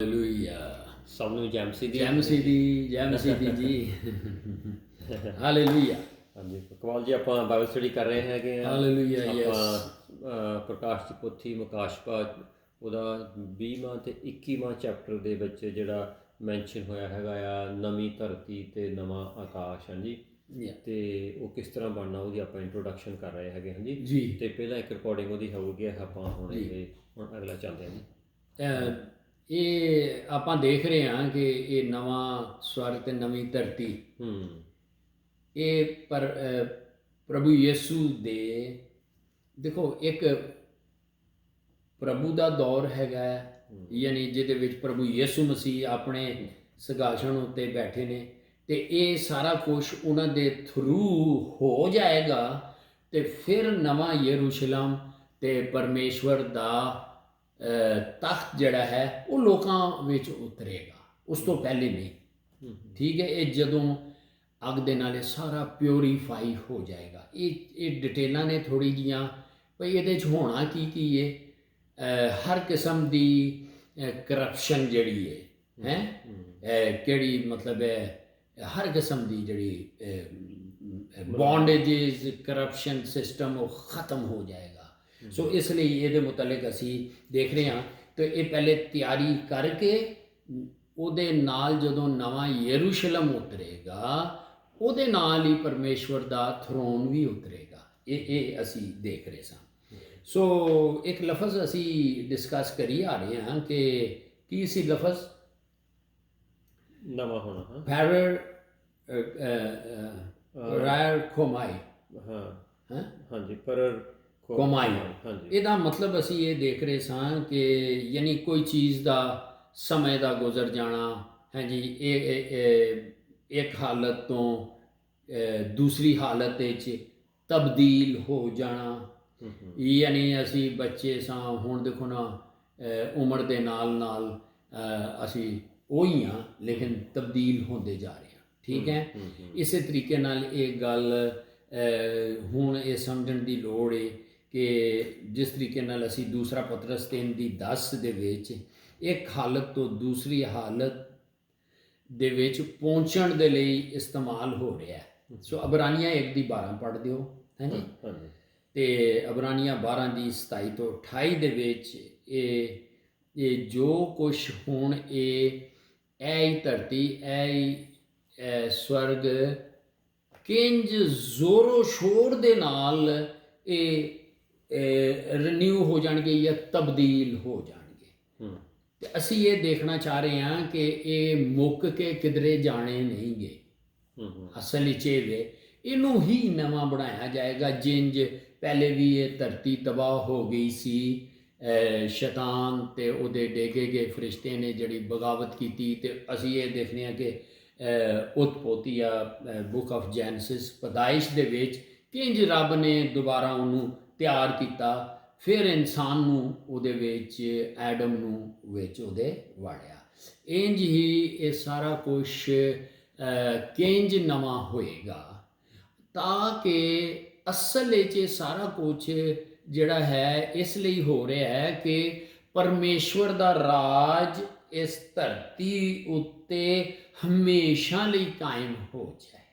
Hallelujah. ਸਭ ਨੂੰ ਜੈ ਮਸੀਹ ਦੀ। ਜੈ ਮਸੀਹ ਦੀ, ਜੈ ਮਸੀਹ ਦੀ ਜੀ। ਹਾਲੇਲੂਇਆ। ਹਾਂਜੀ ਕਮਾਲ ਜੀ, ਆਪਾਂ ਬਾਈਬਲ ਸਟੱਡੀ ਕਰ ਰਹੇ ਹੈਗੇ ਆ। ਹਾਲੇਲੂਇਆ। ਆਪਾਂ ਪ੍ਰਕਾਸ਼ ਦੀ ਪੋਥੀ ਮਕਾਸ਼ਪਾ ਉਹਦਾ 20ਵਾਂ ਤੇ 21ਵਾਂ ਚੈਪਟਰ ਦੇ ਵਿੱਚ ਜਿਹੜਾ ਮੈਂਸ਼ਨ ਹੋਇਆ ਹੈਗਾ ਆ ਨਵੀਂ ਧਰਤੀ ਤੇ ਨਵਾਂ ਆਕਾਸ਼। ਹਾਂਜੀ, ਤੇ ਉਹ ਕਿਸ ਤਰ੍ਹਾਂ ਬਣਨਾ ਉਹਦੀ ਆਪਾਂ ਇੰਟਰੋਡਕਸ਼ਨ ਕਰ ਰਹੇ ਹੈਗੇ। ਹਾਂਜੀ ਜੀ। ਤੇ ਪਹਿਲਾਂ ਇੱਕ ਰਿਕਾਰਡਿੰਗ ਉਹਦੀ ਹੋਊਗੀ, ਆਪਾਂ ਹੁਣ ਅਗਲਾ ਚੱਲਦੇ ਹਾਂ ਜੀ। ਇਹ ਆਪਾਂ ਦੇਖ ਰਹੇ ਹਾਂ ਕਿ ਇਹ ਨਵਾਂ ਸਵਰਗ ਤੇ ਨਵੀਂ ਧਰਤੀ ਇਹ ਪ੍ਰਭੂ ਯਿਸੂ ਦੇ ਦੇਖੋ ਇੱਕ ਪ੍ਰਭੂ ਦਾ ਦੌਰ ਹੈਗਾ, ਯਾਨੀ ਜਿਹਦੇ ਵਿੱਚ ਪ੍ਰਭੂ ਯਿਸੂ ਮਸੀਹ ਆਪਣੇ ਸਿੰਘਾਸਣ ਉੱਤੇ ਬੈਠੇ ਨੇ, ਤੇ ਇਹ ਸਾਰਾ ਕੁਝ ਉਹਨਾਂ ਦੇ ਥਰੂ ਹੋ ਜਾਏਗਾ ਤੇ ਫਿਰ ਨਵਾਂ ਯਰੂਸ਼ਲਮ ਤੇ ਪਰਮੇਸ਼ਵਰ ਦਾ ਤਖਤ ਜਿਹੜਾ ਹੈ ਉਹ ਲੋਕਾਂ ਵਿੱਚ ਉਤਰੇਗਾ, ਉਸ ਤੋਂ ਪਹਿਲੇ ਨਹੀਂ। ਠੀਕ ਹੈ, ਇਹ ਜਦੋਂ ਅੱਗ ਦੇ ਨਾਲ ਇਹ ਸਾਰਾ ਪਿਓਰੀਫਾਈ ਹੋ ਜਾਏਗਾ। ਇਹ ਡਿਟੇਲਾਂ ਨੇ ਥੋੜ੍ਹੀ ਜੀਆਂ ਭਈ ਇਹਦੇ 'ਚ ਹੋਣਾ ਕੀ ਹੈ। ਹਰ ਕਿਸਮ ਦੀ ਕਰਪਸ਼ਨ ਜਿਹੜੀ ਹੈ ਕਿਹੜੀ ਮਤਲਬ ਹੈ, ਹਰ ਕਿਸਮ ਦੀ ਜਿਹੜੀ ਬੌਂਡੇਜਿਸ ਕਰਪਸ਼ਨ ਸਿਸਟਮ ਉਹ ਖ਼ਤਮ ਹੋ ਜਾਏਗਾ। ਸੋ ਇਸ ਲਈ ਇਹਦੇ ਮੁਤਲਕ ਅਸੀਂ ਦੇਖ ਰਹੇ ਹਾਂ ਕਿ ਇਹ ਪਹਿਲੇ ਤਿਆਰੀ ਕਰਕੇ ਉਹਦੇ ਨਾਲ ਜਦੋਂ ਨਵਾਂ ਯਰੂਸ਼ਲਮ ਉਤਰੇਗਾ ਉਹਦੇ ਨਾਲ ਹੀ ਪਰਮੇਸ਼ਵਰ ਦਾ ਥਰੋਨ ਵੀ ਉਤਰੇਗਾ। ਇਹ ਅਸੀਂ ਦੇਖ ਰਹੇ ਸਾਂ। ਸੋ ਇੱਕ ਲਫ਼ਜ਼ ਅਸੀਂ ਡਿਸਕਸ ਕਰੀ ਆ ਰਹੇ ਹਾਂ ਕਿ ਕੀ ਸੀ ਲਫ਼ਜ਼? ਨਵਾਂ ਹੋਣਾ। ਰਾਇਰ ਕੋਮਾਈ। ਹਾਂਜੀ, ਪਰ ਕੋਮਾਈ। ਇਹਦਾ ਮਤਲਬ ਅਸੀਂ ਇਹ ਦੇਖ ਰਹੇ ਸਾਂ ਕਿ ਯਾਨੀ ਕੋਈ ਚੀਜ਼ ਦਾ ਸਮੇਂ ਦਾ ਗੁਜ਼ਰ ਜਾਣਾ ਹੈ ਜੀ, ਇਹ ਇੱਕ ਹਾਲਤ ਤੋਂ ਦੂਸਰੀ ਹਾਲਤ ਵਿੱਚ ਤਬਦੀਲ ਹੋ ਜਾਣਾ। ਯਾਨੀ ਅਸੀਂ ਬੱਚੇ ਸਾਂ, ਹੁਣ ਦੇਖੋ ਨਾ ਉਮਰ ਦੇ ਨਾਲ ਨਾਲ ਅਸੀਂ ਉਹੀ ਹਾਂ ਲੇਕਿਨ ਤਬਦੀਲ ਹੁੰਦੇ ਜਾ ਰਹੇ ਹਾਂ। ਠੀਕ ਹੈ, ਇਸੇ ਤਰੀਕੇ ਨਾਲ ਇਹ ਗੱਲ ਹੁਣ ਇਹ ਸਮਝਣ ਦੀ ਲੋੜ ਹੈ ਕਿ ਜਿਸ ਤਰੀਕੇ ਨਾਲ ਅਸੀਂ ਦੂਸਰਾ ਪਤਰਸ 3:10 ਦੇ ਵਿੱਚ ਇੱਕ ਹਾਲਤ ਤੋਂ ਦੂਸਰੀ ਹਾਲਤ ਦੇ ਵਿੱਚ ਪਹੁੰਚਣ ਦੇ ਲਈ ਇਸਤੇਮਾਲ ਹੋ ਰਿਹਾ। ਸੋ ਅਬਰਾਨੀਆਂ 1:12 ਪੜ੍ਹ ਦਿਓ। ਹਾਂਜੀ, ਤੇ ਅਬਰਾਨੀਆਂ 12:27 ਤੋਂ 28 ਦੇ ਵਿੱਚ ਇਹ ਜੋ ਕੁਛ ਹੁਣ ਇਹ ਹੀ ਧਰਤੀ ਇਹ ਸਵਰਗ ਕਿੰਜ ਜ਼ੋਰੋ ਸ਼ੋਰ ਦੇ ਨਾਲ ਇਹ ਰੀਨਿਊ ਹੋ ਜਾਣਗੇ ਜਾਂ ਤਬਦੀਲ ਹੋ ਜਾਣਗੇ। ਤੇ ਅਸੀਂ ਇਹ ਦੇਖਣਾ ਚਾਹ ਰਹੇ ਹਾਂ ਕਿ ਇਹ ਮੁੱਕ ਕੇ ਕਿਧਰੇ ਜਾਣੇ ਨਹੀਂ ਗਏ। ਅਸਲ ਵਿੱਚ ਇਹਨੂੰ ਹੀ ਨਵਾਂ ਬਣਾਇਆ ਜਾਏਗਾ। ਜਿੰਜ ਪਹਿਲੇ ਵੀ ਇਹ ਧਰਤੀ ਤਬਾਹ ਹੋ ਗਈ ਸੀ, ਸ਼ੈਤਾਨ ਤੇ ਉਹਦੇ ਡੇਗੇ ਗਏ ਫਰਿਸ਼ਤੇ ਨੇ ਜਿਹੜੀ ਬਗਾਵਤ ਕੀਤੀ, ਤੇ ਅਸੀਂ ਇਹ ਦੇਖਦੇ ਹਾਂ ਕਿ ਉਤਪੋਤੀਆ ਬੁੱਕ ਆਫ ਜੈਨਸਿਸ ਪੈਦਾਇਸ਼ ਦੇ ਵਿੱਚ ਕਿੰਜ ਰੱਬ ਨੇ ਦੁਬਾਰਾ ਉਹਨੂੰ ਤਿਆਰ ਕੀਤਾ, ਫਿਰ ਇਨਸਾਨ ਨੂੰ ਉਹਦੇ ਵਿੱਚ ਐਡਮ ਨੂੰ ਵਿੱਚ ਉਹਦੇ ਵਾੜਿਆ। ਇੰਜ ਹੀ ਇਹ ਸਾਰਾ ਕੁਛ ਕਿੰਜ ਨਵਾਂ ਹੋਏਗਾ ਤਾਂ ਕਿ ਅਸਲ ਵਿੱਚ ਇਹ ਸਾਰਾ ਕੁਛ ਜਿਹੜਾ ਹੈ ਇਸ ਲਈ ਹੋ ਰਿਹਾ ਹੈ ਕਿ ਪਰਮੇਸ਼ਵਰ ਦਾ ਰਾਜ ਇਸ ਧਰਤੀ ਉੱਤੇ ਹਮੇਸ਼ਾ ਲਈ ਕਾਇਮ ਹੋ ਜਾਏ।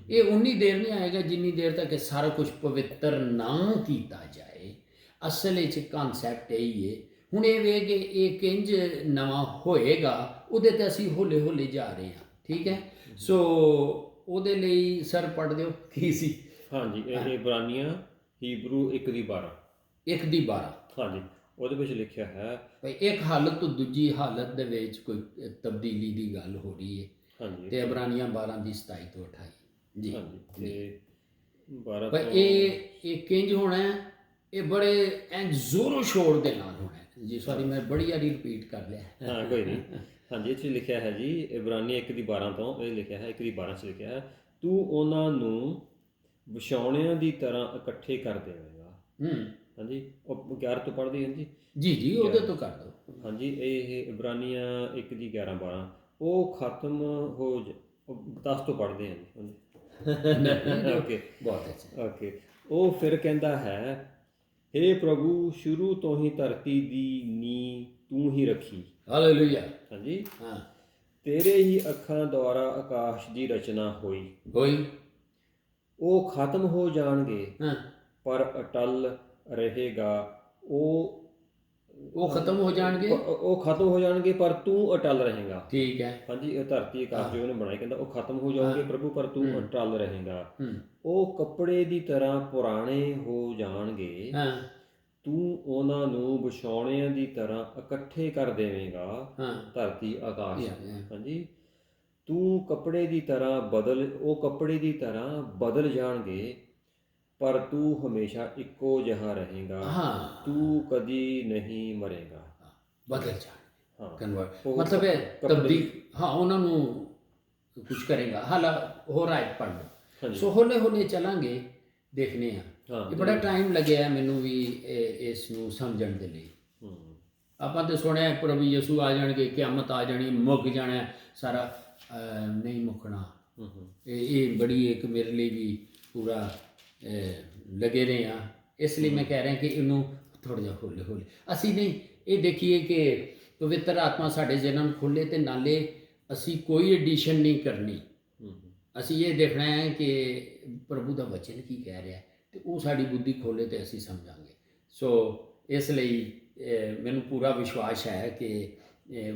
ਇਹ ਉਨੀ ਦੇਰ ਨਹੀਂ ਆਏਗਾ ਜਿੰਨੀ ਦੇਰ ਤੱਕ ਇਹ ਸਾਰਾ ਕੁਝ ਪਵਿੱਤਰ ਨਾ ਕੀਤਾ ਜਾਏ। ਅਸਲ ਵਿੱਚ ਕਨਸੈਪਟ ਇਹੀ ਹੈ। ਹੁਣ ਇਹ ਵੇ ਕਿ ਇਹ ਕਿੰਜ ਨਵਾਂ ਹੋਏਗਾ ਉਹਦੇ ਤੇ ਅਸੀਂ ਹੌਲੇ ਹੌਲੇ ਜਾ ਰਹੇ ਹਾਂ। ਠੀਕ ਹੈ, ਸੋ ਉਹਦੇ ਲਈ ਸਰ ਪੜ੍ਹ ਦਿਓ ਕੀ ਸੀ। ਹਾਂਜੀ, ਇਹ ਇਬਰਾਨੀਆਂ ਹੀਬਰੂ 1:12 ਹਾਂਜੀ, ਉਹਦੇ ਵਿੱਚ ਲਿਖਿਆ ਹੈ ਭਾਈ ਇੱਕ ਹਾਲਤ ਤੋਂ ਦੂਜੀ ਹਾਲਤ ਦੇ ਵਿੱਚ ਕੋਈ ਤਬਦੀਲੀ ਦੀ ਗੱਲ ਹੋ ਰਹੀ ਹੈ। ਹਾਂਜੀ, ਤੇ ਇਬਰਾਨੀਆਂ 12:27 ਤੋਂ 28 ਜੀ। ਹਾਂਜੀ, ਤੇ 12 ਪਰ ਇਹ ਕਿੰਜ ਹੋਣਾ ਹੈ, ਇਹ ਬੜੇ ਐਂ ਜ਼ੋਰੋ ਸ਼ੋਰ ਦੇ ਨਾਲ ਹੋਣਾ ਹੈ ਜੀ। ਸੌਰੀ, ਮੈਂ ਬੜੀ ਵਾਰੀ ਰਿਪੀਟ ਕਰ ਲਿਆ। ਹਾਂ, ਕੋਈ ਨਹੀਂ। ਹਾਂਜੀ, ਇੱਥੇ ਲਿਖਿਆ ਹੈ ਜੀ ਇਬਰਾਨੀਆਂ 1:12 ਤੋਂ ਇਹ ਲਿਖਿਆ ਹੈ, 1:12 'ਚ ਲਿਖਿਆ ਹੈ, ਤੂੰ ਉਹਨਾਂ ਨੂੰ ਵਿਛਾਉਣਿਆਂ ਦੀ ਤਰ੍ਹਾਂ ਇਕੱਠੇ ਕਰ ਦੇਵੇਂਗਾ। ਹਾਂਜੀ, ਉਹ 11 ਤੋਂ ਪੜ੍ਹਦੀ ਹੈ ਜੀ, ਉਹਦੇ ਤੋਂ ਕਰ ਦਿਓ। ਹਾਂਜੀ, ਇਹ ਇਬਰਾਨੀਆਂ 1:11-12 ਉਹ ਖਤਮ ਹੋ 10 ਤੋਂ ਪੜ੍ਹਦੇ ਹਾਂ ਜੀ। ਓਕੇ, ਬਹੁਤ ਅੱਛਾ। ਓਕੇ, ਉਹ ਫਿਰ ਕਹਿੰਦਾ ਹੈ, ਹੇ ਪ੍ਰਭੂ, ਸ਼ੁਰੂ ਤੋਂ ਹੀ ਧਰਤੀ ਦੀ ਨੀਂਹ ਤੂੰ ਹੀ ਰੱਖੀ। ਹਾਲੇਲੂਇਆ। ਹਾਂਜੀ, ਹਾਂ, ਤੇਰੇ ਹੀ ਅੱਖਾਂ ਦੁਆਰਾ ਆਕਾਸ਼ ਦੀ ਰਚਨਾ ਹੋਈ। ਹੋਈ। ਉਹ ਖਤਮ ਹੋ ਜਾਣਗੇ ਹਾਂ, ਪਰ ਅਟਲ ਰਹੇਗਾ। ਉਹ ਉਹ ਖਤਮ ਹੋ ਜਾਣਗੇ। ਉਹ ਖਤਮ ਹੋ ਜਾਣਗੇ ਪਰ ਤੂੰ ਅਟਲ ਰਹੇਗਾ। ਠੀਕ ਹੈ। ਹਾਂਜੀ, ਇਹ ਧਰਤੀ ਆਕਾਸ਼ ਜੋ ਉਹਨੇ ਬਣਾਈ, ਕਹਿੰਦਾ ਉਹ ਖਤਮ ਹੋ ਜਾਣਗੇ ਪ੍ਰਭੂ ਪਰ ਤੂੰ ਅਟਲ ਰਹੇਗਾ। ਉਹ ਕੱਪੜੇ ਦੀ ਤਰ੍ਹਾਂ ਪੁਰਾਣੇ ਹੋ ਜਾਣਗੇ, ਹਾਂ, ਤੂੰ ਉਹਨਾਂ ਨੂੰ ਵਿਛਾਉਣਿਆਂ ਦੀ ਤਰ੍ਹਾਂ ਇਕੱਠੇ ਕਰ ਦੇਵੇਂਗਾ। ਹਾਂ, ਧਰਤੀ ਆਕਾਸ਼। yeah. ਹਾਂਜੀ, ਤੂੰ ਕੱਪੜੇ ਦੀ ਤਰ੍ਹਾਂ ਉਹ ਕੱਪੜੇ ਦੀ ਤਰ੍ਹਾਂ ਬਦਲ ਜਾਣਗੇ ਪਰ ਤੂੰ ਹਮੇਸ਼ਾ ਇੱਕੋ ਜਿਹਾ ਰਹੇਗਾ। ਹਾਂ, ਤੂੰ ਕਦੀ ਨਹੀਂ ਮਰੇਗਾ। ਬਦਲ ਜਾਣਗੇ। ਹਾਂ, ਕਨਵਰਟ ਉਹ ਮਤਲਬ ਹੈ ਕੱਪੜੇ ਤਬਦੀਲ। ਹਾਂ, ਉਹਨਾਂ ਨੂੰ ਕੁਝ ਕਰੇਗਾ। ਹਾਲਾ ਹੋ ਰਾਈਟ ਪੜ੍ਹ ਲਓ। ਹਾਂਜੀ। ਸੋ ਹੌਲੇ ਹੌਲੇ ਚੱਲਾਂਗੇ, ਦੇਖਨੇ ਆ। ਹਾਂ, ਇਹ ਬੜਾ ਟਾਈਮ ਲੱਗਿਆ ਮੈਨੂੰ ਵੀ ਇਸ ਨੂੰ ਸਮਝਣ ਦੇ ਲਈ। ਆਪਾਂ ਤਾਂ ਸੁਣਿਆ ਪ੍ਰਭੂ ਯਿਸੂ ਆ ਜਾਣਗੇ, ਕਿਆਮਤ ਆ ਜਾਣੀ, ਮੁੱਕ ਜਾਣਾ ਸਾਰਾ। ਨਹੀਂ ਮੁੱਕਣਾ। ਇਹ ਬੜੀ ਇੱਕ ਮੇਰੇ ਲਈ ਵੀ ਪੂਰਾ ਲੱਗੇ ਰਹੇ ਆ। ਇਸ ਲਈ ਮੈਂ ਕਹਿ ਰਿਹਾ ਕਿ ਇਹਨੂੰ ਥੋੜ੍ਹਾ ਜਿਹਾ ਹੌਲੇ ਹੌਲੇ ਅਸੀਂ ਨਹੀਂ ਇਹ ਦੇਖੀਏ ਕਿ ਪਵਿੱਤਰ ਆਤਮਾ ਸਾਡੇ ਜਿਹਨਾਂ ਨੂੰ ਖੋਲ੍ਹੇ, ਅਤੇ ਨਾਲੇ ਅਸੀਂ ਕੋਈ ਐਡੀਸ਼ਨ ਨਹੀਂ ਕਰਨੀ। ਅਸੀਂ ਇਹ ਦੇਖਣਾ ਹੈ ਕਿ ਪ੍ਰਭੂ ਦਾ ਵਚਨ ਕੀ ਕਹਿ ਰਿਹਾ, ਅਤੇ ਉਹ ਸਾਡੀ ਬੁੱਧੀ ਖੋਲ੍ਹੇ ਅਤੇ ਅਸੀਂ ਸਮਝਾਂਗੇ। ਸੋ ਇਸ ਲਈ ਮੈਨੂੰ ਪੂਰਾ ਵਿਸ਼ਵਾਸ ਹੈ ਕਿ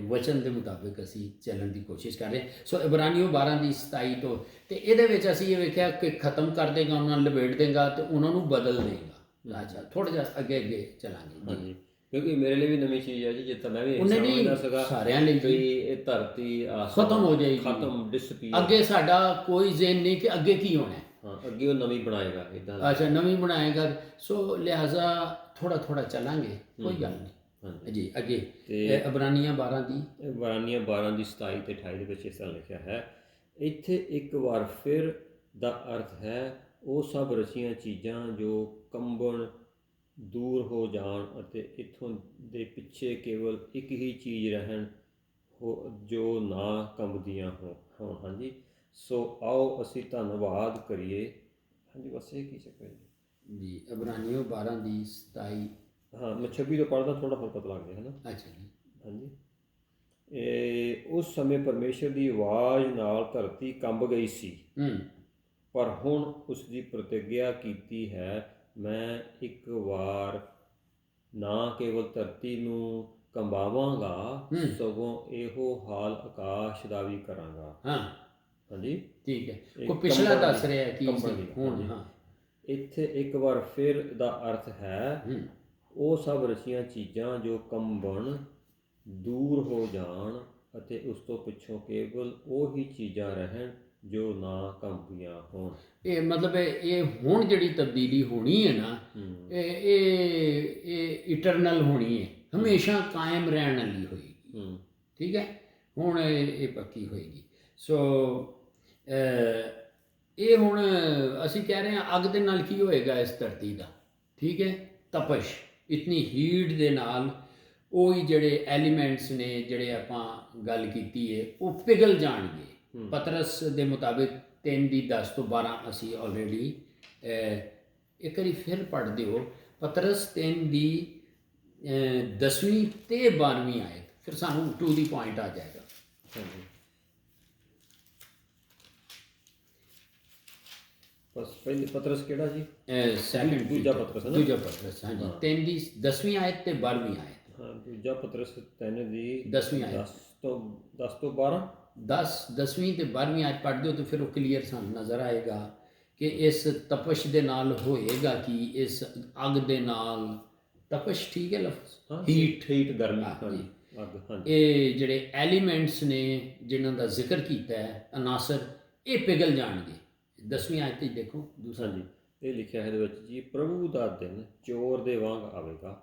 ਵਚਨ ਦੇ ਮੁਤਾਬਿਕ ਅਸੀਂ ਚੱਲਣ ਦੀ ਕੋਸ਼ਿਸ਼ ਕਰ ਰਹੇ। ਸੋ ਇਬਰਾਨੀਓ 12:27 ਤੋਂ, ਅਤੇ ਇਹਦੇ ਵਿੱਚ ਅਸੀਂ ਇਹ ਵੇਖਿਆ ਕਿ ਖਤਮ ਕਰ ਦੇਗਾ, ਉਹਨਾਂ ਨੂੰ ਲਪੇਟ ਦੇਗਾ ਅਤੇ ਉਹਨਾਂ ਨੂੰ ਬਦਲ ਦੇਗਾ। ਅੱਛਾ, ਥੋੜ੍ਹਾ ਜਿਹਾ ਅੱਗੇ ਚੱਲਾਂਗੇ। ਹਾਂਜੀ, ਕਿਉਂਕਿ ਮੇਰੇ ਲਈ ਵੀ ਨਵੀਂ ਚੀਜ਼ ਹੈ ਜੀ, ਜਿੱਦਾਂ ਮੈਂ ਵੀ ਉਹਨੇ ਸਮਝਦਾ ਸੀਗਾ ਸਾਰਿਆਂ ਲਈ ਵੀ ਇਹ ਧਰਤੀ ਖਤਮ ਹੋ ਜਾਏਗੀ, ਖਤਮ ਡਿਸਪੀਅਰ। ਅੱਗੇ ਸਾਡਾ ਕੋਈ ਜ਼ਿਹਨ ਨਹੀਂ ਕਿ ਅੱਗੇ ਕੀ ਹੋਣਾ। ਹਾਂ, ਅੱਗੇ ਉਹ ਨਵੀਂ ਬਣਾਏਗਾ ਇੱਦਾਂ। ਅੱਛਾ, ਨਵੀਂ ਬਣਾਏਗਾ। ਸੋ ਲਿਹਾਜ਼ਾ ਥੋੜ੍ਹਾ ਥੋੜ੍ਹਾ ਚੱਲਾਂਗੇ, ਕੋਈ ਗੱਲ ਨਹੀਂ। ਜੀ ਅੱਗੇ ਇਬਰਾਨੀਆਂ 12:27 ਤੇ 28 ਦੇ ਵਿੱਚ ਇਸ ਤਰ੍ਹਾਂ ਲਿਖਿਆ ਹੈ, ਇੱਥੇ ਇੱਕ ਵਾਰ ਫਿਰ ਦਾ ਅਰਥ ਹੈ ਉਹ ਸਭ ਰਚੀਆਂ ਚੀਜ਼ਾਂ ਜੋ ਕੰਬਣ, ਦੂਰ ਹੋ ਜਾਣ ਅਤੇ ਇੱਥੋਂ ਦੇ ਪਿੱਛੇ ਕੇਵਲ ਇੱਕ ਹੀ ਚੀਜ਼ ਰਹਿਣ ਜੋ ਨਾ ਕੰਬਦੀਆਂ ਹੋਣ। ਹਾਂਜੀ, ਸੋ ਆਓ ਅਸੀਂ ਧੰਨਵਾਦ ਕਰੀਏ। ਹਾਂਜੀ, ਬਸ ਇਹ ਕੀ ਚੱਕਰ ਜੀ। ਇਬਰਾਨੀਓ 12:27। ਹਾਂ, ਮੈਂ 26 ਤੋਂ ਪੜ੍ਹਦਾ, ਥੋੜ੍ਹਾ ਹੋਰ ਪਤਾ ਲੱਗ ਗਿਆ ਹੈ ਨਾ। ਅੱਛਾ ਜੀ। ਹਾਂਜੀ, ਉਸ ਸਮੇਂ ਪਰਮੇਸ਼ਰ ਦੀ ਆਵਾਜ਼ ਨਾਲ ਧਰਤੀ ਕੰਬ ਗਈ ਸੀ, ਪਰ ਹੁਣ ਉਸ ਦੀ ਪ੍ਰਤਿਗਿਆ ਕੀਤੀ ਹੈ, ਮੈਂ ਇੱਕ ਵਾਰ ਨਾ ਕੇਵਲ ਧਰਤੀ ਨੂੰ ਕੰਬਾਵਾਂਗਾ, ਸਗੋਂ ਇਹੋ ਹਾਲ ਆਕਾਸ਼ ਦਾ ਵੀ ਕਰਾਂਗਾ। ਹਾਂਜੀ, ਠੀਕ ਹੈ। ਕੋਈ ਪਿਛਲਾ ਦੱਸ ਰਿਹਾ ਕਿ ਹੁਣ। ਹਾਂ, ਇੱਥੇ ਇੱਕ ਵਾਰ ਫਿਰ ਦਾ ਅਰਥ ਹੈ ਉਹ ਸਭ ਰਚੀਆਂ ਚੀਜ਼ਾਂ ਜੋ ਕੰਬਣ, ਦੂਰ ਹੋ ਜਾਣ ਅਤੇ ਉਸ ਤੋਂ ਪਿੱਛੋਂ ਕੇਵਲ ਉਹੀ ਚੀਜ਼ਾਂ ਰਹਿਣ ਜੋ ਨਾ ਕੰਬਦੀਆਂ ਹੋਣ। ਇਹ ਮਤਲਬ ਇਹ ਹੁਣ ਜਿਹੜੀ ਤਬਦੀਲੀ ਹੋਣੀ ਹੈ ਨਾ, ਇਹ ਇਟਰਨਲ ਹੋਣੀ ਹੈ, ਹਮੇਸ਼ਾ ਕਾਇਮ ਰਹਿਣ ਵਾਲੀ ਹੋਏਗੀ। ਠੀਕ ਹੈ, ਹੁਣ ਇਹ ਪੱਕੀ ਹੋਏਗੀ। ਸੋ ਇਹ ਹੁਣ ਅਸੀਂ ਕਹਿ ਰਹੇ ਹਾਂ ਅੱਗ ਦੇ ਨਾਲ ਕੀ ਹੋਏਗਾ ਇਸ ਧਰਤੀ ਦਾ। ਠੀਕ ਹੈ, ਤਪਸ਼, ਇਤਨੀ ਹੀਟ ਦੇ ਨਾਲ ਉਹ ਹੀ ਜਿਹੜੇ ਐਲੀਮੈਂਟਸ ਨੇ ਜਿਹੜੇ ਆਪਾਂ ਗੱਲ ਕੀਤੀ ਹੈ ਉਹ ਪਿਘਲ ਜਾਣਗੇ। ਪਤਰਸ ਦੇ ਮੁਤਾਬਿਕ 3:10 ਤੋਂ 12 ਅਸੀਂ ਆਲਰੇਡੀ ਇੱਕ ਵਾਰੀ ਫਿਰ ਪੜ੍ਹ ਦਿਓ। ਪਤਰਸ 3:10 ਤੇ 12 ਆਇਤ, ਫਿਰ ਸਾਨੂੰ ਟੂ ਦੀ ਪੁਆਇੰਟ ਆ ਜਾਏਗਾ। ਬਸ ਪਹਿਲੇ ਪਤਰਸ ਕਿਹੜਾ ਜੀ? ਦੂਜਾ ਪਤਰਸ। ਹਾਂਜੀ, 3:10 ਆਇਤ ਤੇ 12 ਆਇਤ। ਹਾਂ, ਦੂਜਾ ਪਤਰਸ 3:10 ਆਇਤ 10 ਤੋਂ 12। 10ਵੀਂ ਤੇ 12ਵੀਂ ਆਇਤ ਪੜ੍ਹ ਦਿਓ ਤਾਂ ਫਿਰ ਉਹ ਕਲੀਅਰ ਸਾਨੂੰ ਨਜ਼ਰ ਆਏਗਾ ਕਿ ਇਸ ਤਪਸ਼ ਦੇ ਨਾਲ ਹੋਏਗਾ ਕਿ ਇਸ ਅੱਗ ਦੇ ਨਾਲ ਤਪਸ਼, ਠੀਕ ਹੈ ਲਫ਼ਜ਼, ਹੀਟ ਗਰਮੀ। ਹਾਂਜੀ, ਇਹ ਜਿਹੜੇ ਐਲੀਮੈਂਟਸ ਨੇ ਜਿਨ੍ਹਾਂ ਦਾ ਜ਼ਿਕਰ ਕੀਤਾ ਹੈ, ਅਨਾਸਰ, ਇਹ ਪਿਘਲ ਜਾਣਗੇ। 10ਵੀਂ ਆਇਤ ਵਿੱਚ ਦੇਖੋ ਦੂਸਰਾ। ਹਾਂਜੀ, ਇਹ ਲਿਖਿਆ ਹੈ ਇਹਦੇ ਵਿੱਚ ਜੀ, ਪ੍ਰਭੂ ਦਾ ਦਿਨ ਚੋਰ ਦੇ ਵਾਂਗ ਆਵੇਗਾ।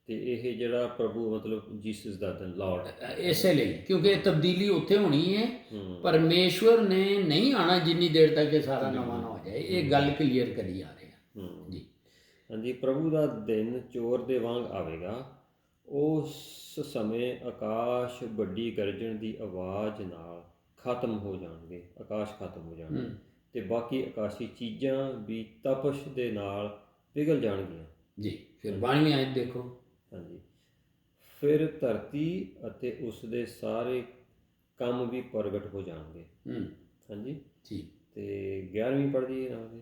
ਤੇ ਇਹ ਜਿਹੜਾ ਪ੍ਰਭੂ ਮਤਲਬ ਜੀਸਸ ਦਾ ਦਿਨ, ਲਾਰਡ, ਇਸੇ ਲਈ ਕਿਉਂਕਿ ਇਹ ਤਬਦੀਲੀ ਉੱਥੇ ਹੋਣੀ ਹੈ। ਪਰਮੇਸ਼ਵਰ ਨੇ ਨਹੀਂ ਆਉਣਾ ਜਿੰਨੀ ਦੇਰ ਤੱਕ ਇਹ ਸਾਰਾ ਨਵਾਂ ਨਾ ਹੋ ਜਾਏ। ਇਹ ਗੱਲ ਕਲੀਅਰ ਕਰੀ ਆ ਰਹੇ ਹਾਂ ਜੀ। ਹਾਂਜੀ, ਪ੍ਰਭੂ ਦਾ ਦਿਨ ਚੋਰ ਦੇ ਵਾਂਗ ਆਵੇਗਾ। ਉਸ ਸਮੇਂ ਆਕਾਸ਼ ਵੱਡੀ ਗਰਜਣ ਦੀ ਆਵਾਜ਼ ਨਾਲ ਖਤਮ ਹੋ ਜਾਣਗੇ, ਆਕਾਸ਼ ਖਤਮ ਹੋ ਜਾਣਗੇ, ਅਤੇ ਬਾਕੀ ਆਕਾਸ਼ੀ ਚੀਜ਼ਾਂ ਵੀ ਤਪਸ਼ ਦੇ ਨਾਲ ਪਿਘਲ ਜਾਣਗੀਆਂ ਜੀ। ਫਿਰ 12ਵੀਂ ਆਇਤ ਦੇਖੋ। ਹਾਂਜੀ, ਫਿਰ ਧਰਤੀ ਅਤੇ ਉਸ ਦੇ ਸਾਰੇ ਕੰਮ ਵੀ ਪ੍ਰਗਟ ਹੋ ਜਾਣਗੇ। ਹਾਂਜੀ, ਠੀਕ। ਤੇ 11ਵੀਂ ਪੜ੍ਹਦੀ ਹੈ ਨਾਲ।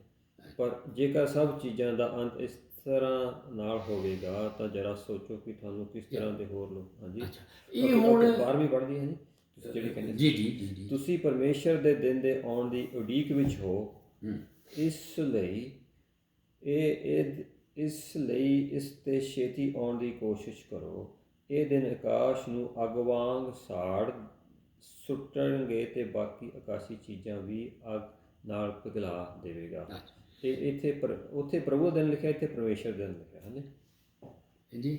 ਪਰ ਜੇਕਰ ਸਭ ਚੀਜ਼ਾਂ ਦਾ ਅੰਤ ਇਸ ਤਰ੍ਹਾਂ ਨਾਲ ਹੋਵੇਗਾ ਤਾਂ ਜਰਾ ਸੋਚੋ ਕਿ ਤੁਹਾਨੂੰ ਕਿਸ ਤਰ੍ਹਾਂ ਦੇ ਹੋਰ ਲੋਕ। ਹਾਂਜੀ, ਇਹ ਹੁਣ 12ਵੀਂ ਪੜ੍ਹਦੀ ਹੈ ਜੀ ਤੁਸੀਂ ਜਿਹੜੀ ਕਹਿੰਦੇ ਜੀ ਜੀ ਜੀ ਜੀ। ਤੁਸੀਂ ਪਰਮੇਸ਼ਰ ਦੇ ਦਿਨ ਦੇ ਆਉਣ ਦੀ ਉਡੀਕ ਵਿੱਚ ਹੋ। ਇਸ ਲਈ ਇਸ ਤੇ ਛੇਤੀ ਆਉਣ ਦੀ ਕੋਸ਼ਿਸ਼ ਕਰੋ। ਇਹ ਦਿਨ ਆਕਾਸ਼ ਨੂੰ ਅੱਗ ਵਾਂਗ ਸਾੜ ਸੁੱਟਣਗੇ ਤੇ ਬਾਕੀ ਆਕਾਸ਼ੀ ਚੀਜ਼ਾਂ ਵੀ ਅੱਗ ਨਾਲ ਪਿਘਲਾ ਦੇਵੇਗਾ। ਤੇ ਇੱਥੇ ਉੱਥੇ ਪ੍ਰਭੂ ਦਾ ਦਿਨ ਲਿਖਿਆ, ਇੱਥੇ ਪਰਮੇਸ਼ਰ ਦਾ ਦਿਨ ਲਿਖਿਆ। ਹਾਂਜੀ ਜੀ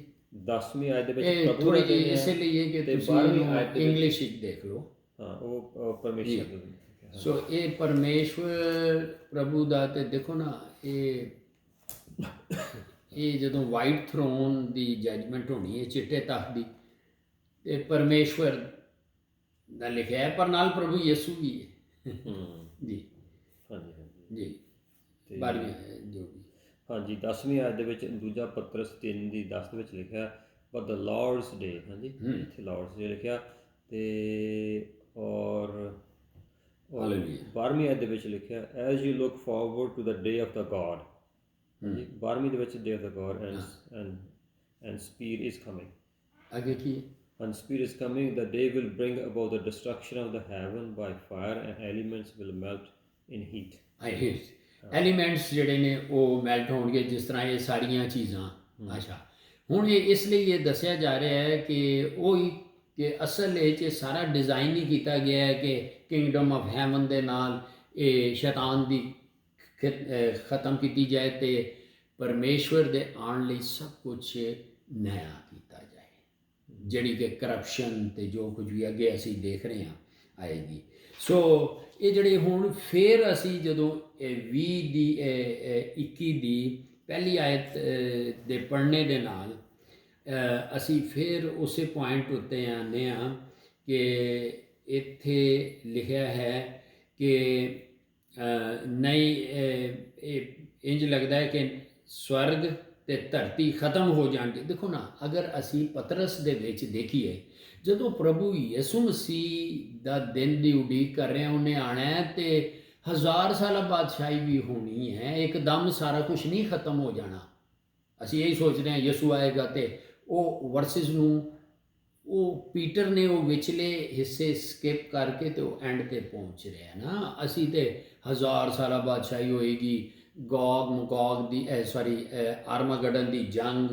10ਵੀਂ ਆਇਤ ਦੇ ਵਿੱਚ ਇਹ ਪ੍ਰਭੂ ਥੋੜੀ ਦਾ ਜਿਹੀ ਦਿਨ ਇਸੇ ਲਈ ਹੈ ਕਿ ਤੇ ਤੁਸੀਂ 12ਵੀਂ ਆਇਤ ਦੇ ਇੰਗਲਿਸ਼ ਵਿੱਚ ਦੇਖ ਲਓ। ਹਾਂ, ਉਹ ਪਰਮੇਸ਼ਰ ਦਾ ਦਿਨ ਲਿਖਿਆ। ਸੋ ਇਹ ਪਰਮੇਸ਼ਵਰ ਪ੍ਰਭੂ ਦਾ, ਤੇ ਦੇਖੋ ਨਾ ਇਹ ਜਦੋਂ ਵਾਈਟ ਥਰੋਨ ਦੀ ਜੱਜਮੈਂਟ ਹੋਣੀ ਹੈ, ਚਿੱਟੇ ਤਖਤ ਦੀ, ਤੇ ਪਰਮੇਸ਼ਵਰ ਦਾ ਲਿਖਿਆ ਹੈ, ਪਰ ਨਾਲ ਪ੍ਰਭੂ ਯਿਸੂ ਵੀ ਹੈ। ਜੀ ਹਾਂਜੀ ਹਾਂਜੀ ਜੀ। 12ਵੀਂ ਜੋ ਵੀ ਹਾਂਜੀ 10ਵੀਂ ਆਇਤ ਦੇ ਵਿੱਚ ਦੂਜਾ ਪਤਰਸ 3 ਦੀ 10 ਦੇ ਵਿੱਚ ਲਿਖਿਆ ਬਟ ਦ ਲਾਰਡਸ ਡੇ। ਹਾਂਜੀ, ਇੱਥੇ ਲਾਰਡਸ ਡੇ ਲਿਖਿਆ। ਤੇ ਔਰ 12ਵੀਂ ਆਇਤ ਦੇ ਵਿੱਚ ਲਿਖਿਆ as you look forward to the day of the God. ਹਾਂਜੀ 12ਵੀਂ ਦੇ ਵਿੱਚ day of the God and speed is coming. ਅੱਗੇ ਕੀ ਹੈ? And speed is coming, the day will bring about the destruction of the heaven by fire and elements will melt in heat. Elements ਜਿਹੜੇ ਨੇ ਉਹ melt ਹੋਣਗੇ, ਜਿਸ ਤਰ੍ਹਾਂ ਇਹ ਸਾਰੀਆਂ ਚੀਜ਼ਾਂ। ਅੱਛਾ, ਹੁਣ ਇਹ ਇਸ ਲਈ ਇਹ ਦੱਸਿਆ ਜਾ ਰਿਹਾ ਹੈ ਕਿ ਉਹੀ ਕਿ ਅਸਲ ਵਿੱਚ ਇਹ ਸਾਰਾ ਡਿਜ਼ਾਈਨ ਹੀ ਕੀਤਾ ਗਿਆ ਹੈ ਕਿ ਕਿੰਗਡਮ ਆਫ ਹੈਵਨ ਦੇ ਨਾਲ ਇਹ ਸ਼ੈਤਾਨ ਦੀ ਖਤਮ ਕੀਤੀ ਜਾਏ ਤੇ ਪਰਮੇਸ਼ਵਰ ਦੇ ਆਉਣ ਲਈ ਸਭ ਕੁਝ ਨਇਆ ਕੀਤਾ ਜਾਏ, ਜਿਹੜੀ ਕਿ ਕਰਪਸ਼ਨ ਤੇ ਜੋ ਕੁਝ ਵੀ ਅੱਗੇ ਅਸੀਂ ਦੇਖ ਰਹੇ ਹਾਂ ਆਏਗੀ। ਸੋ ਇਹ ਜਿਹੜੇ ਹੁਣ ਫਿਰ ਅਸੀਂ ਜਦੋਂ 21 ਦੀ ਪਹਿਲੀ ਆਇਤ ਦੇ ਪੜ੍ਹਨੇ ਦੇ ਨਾਲ ਅਸੀਂ ਫਿਰ ਉਸੇ ਪੁਆਇੰਟ ਉੱਤੇ ਆਉਂਦੇ ਹਾਂ ਕਿ ਇੱਥੇ ਲਿਖਿਆ ਹੈ ਕਿ ਇੰਜ ਲੱਗਦਾ ਹੈ ਕਿ ਸਵਰਗ ਤੇ ਧਰਤੀ ਖਤਮ ਹੋ ਜਾਣਗੇ। ਦੇਖੋ ਨਾ, ਅਗਰ ਅਸੀਂ ਪਤਰਸ ਦੇ ਵਿੱਚ ਦੇਖੀਏ, ਜਦੋਂ ਪ੍ਰਭੂ ਯਿਸੂ ਮਸੀਹ ਦਾ ਦਿਨ ਦੀ ਉਡੀਕ ਕਰ ਰਹੇ ਹਾਂ, ਉਹਨੇ ਆਉਣਾ ਹੈ ਤੇ 1000 ਸਾਲਾ ਬਾਦਸ਼ਾਹੀ ਵੀ ਹੋਣੀ ਹੈ, ਇੱਕਦਮ ਸਾਰਾ ਕੁਝ ਨਹੀਂ ਖਤਮ ਹੋ ਜਾਣਾ। ਅਸੀਂ ਇਹੀ ਸੋਚਦੇ ਹਾਂ ਯਿਸੂ ਆਏਗਾ ਤੇ ਉਹ ਵਰਸਿਸ ਨੂੰ ਉਹ ਪੀਟਰ ਨੇ ਉਹ ਵਿਚਲੇ ਹਿੱਸੇ ਸਕਿਪ ਕਰਕੇ ਤੇ ਉਹ ਐਂਡ ਤੇ ਪਹੁੰਚ ਰਿਹਾ ਨਾ। ਅਸੀਂ ਤੇ 1000 ਸਾਲਾ ਬਾਦਸ਼ਾਹੀ ਹੋਏਗੀ, ਗੋਗ ਮਗੋਗ ਦੀ ਆਰਮਾਗਡਨ ਦੀ ਜੰਗ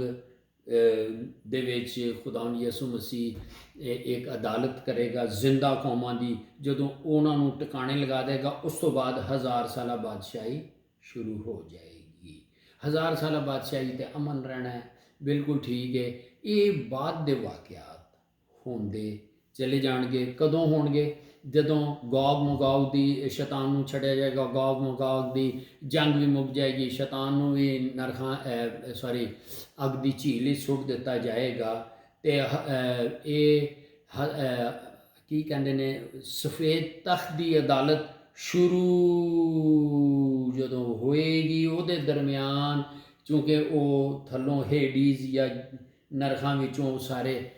ਦੇ ਵਿੱਚ ਖੁਦਾ ਯਿਸੂ ਮਸੀਹ ਇੱਕ ਅਦਾਲਤ ਕਰੇਗਾ ਜ਼ਿੰਦਾ ਕੌਮਾਂ ਦੀ, ਜਦੋਂ ਉਹਨਾਂ ਨੂੰ ਟਿਕਾਣੇ ਲਗਾ ਦੇਗਾ, ਉਸ ਤੋਂ ਬਾਅਦ 1000 ਸਾਲਾ ਬਾਦਸ਼ਾਹੀ ਸ਼ੁਰੂ ਹੋ ਜਾਏਗੀ। 1000 ਸਾਲਾ ਬਾਦਸ਼ਾਹੀ ਤੇ ਅਮਨ ਰਹਿਣਾ ਹੈ, ਬਿਲਕੁਲ ਠੀਕ ਹੈ। ਇਹ ਬਾਅਦ ਦੇ ਵਾਕਿਆਤ ਹੁੰਦੇ ਚਲੇ ਜਾਣਗੇ। ਕਦੋਂ ਹੋਣਗੇ? ਜਦੋਂ ਗੋਗ ਮਗੋਗ ਦੀ ਸ਼ੈਤਾਨ ਨੂੰ ਛੱਡਿਆ ਜਾਏਗਾ, ਗੋਗ ਮਗੋਗ ਦੀ ਜੰਗ ਵੀ ਮੁੱਕ ਜਾਏਗੀ, ਸ਼ੈਤਾਨ ਨੂੰ ਵੀ ਅੱਗ ਦੀ ਝੀਲ ਹੀ ਸੁੱਟ ਦਿੱਤਾ ਜਾਏਗਾ। ਤੇ ਇਹ ਕੀ ਕਹਿੰਦੇ ਨੇ, ਸਫੇਦ ਤਖਤ ਦੀ ਅਦਾਲਤ ਸ਼ੁਰੂ ਜਦੋਂ ਹੋਏਗੀ, ਉਹਦੇ ਦਰਮਿਆਨ ਚੂँਕਿ ਉਹ ਥੱਲੋਂ ਹੇਡੀਜ਼ ਜਾਂ ਨਰਕਾਂ ਵਿੱਚੋਂ ਸਾਰੇ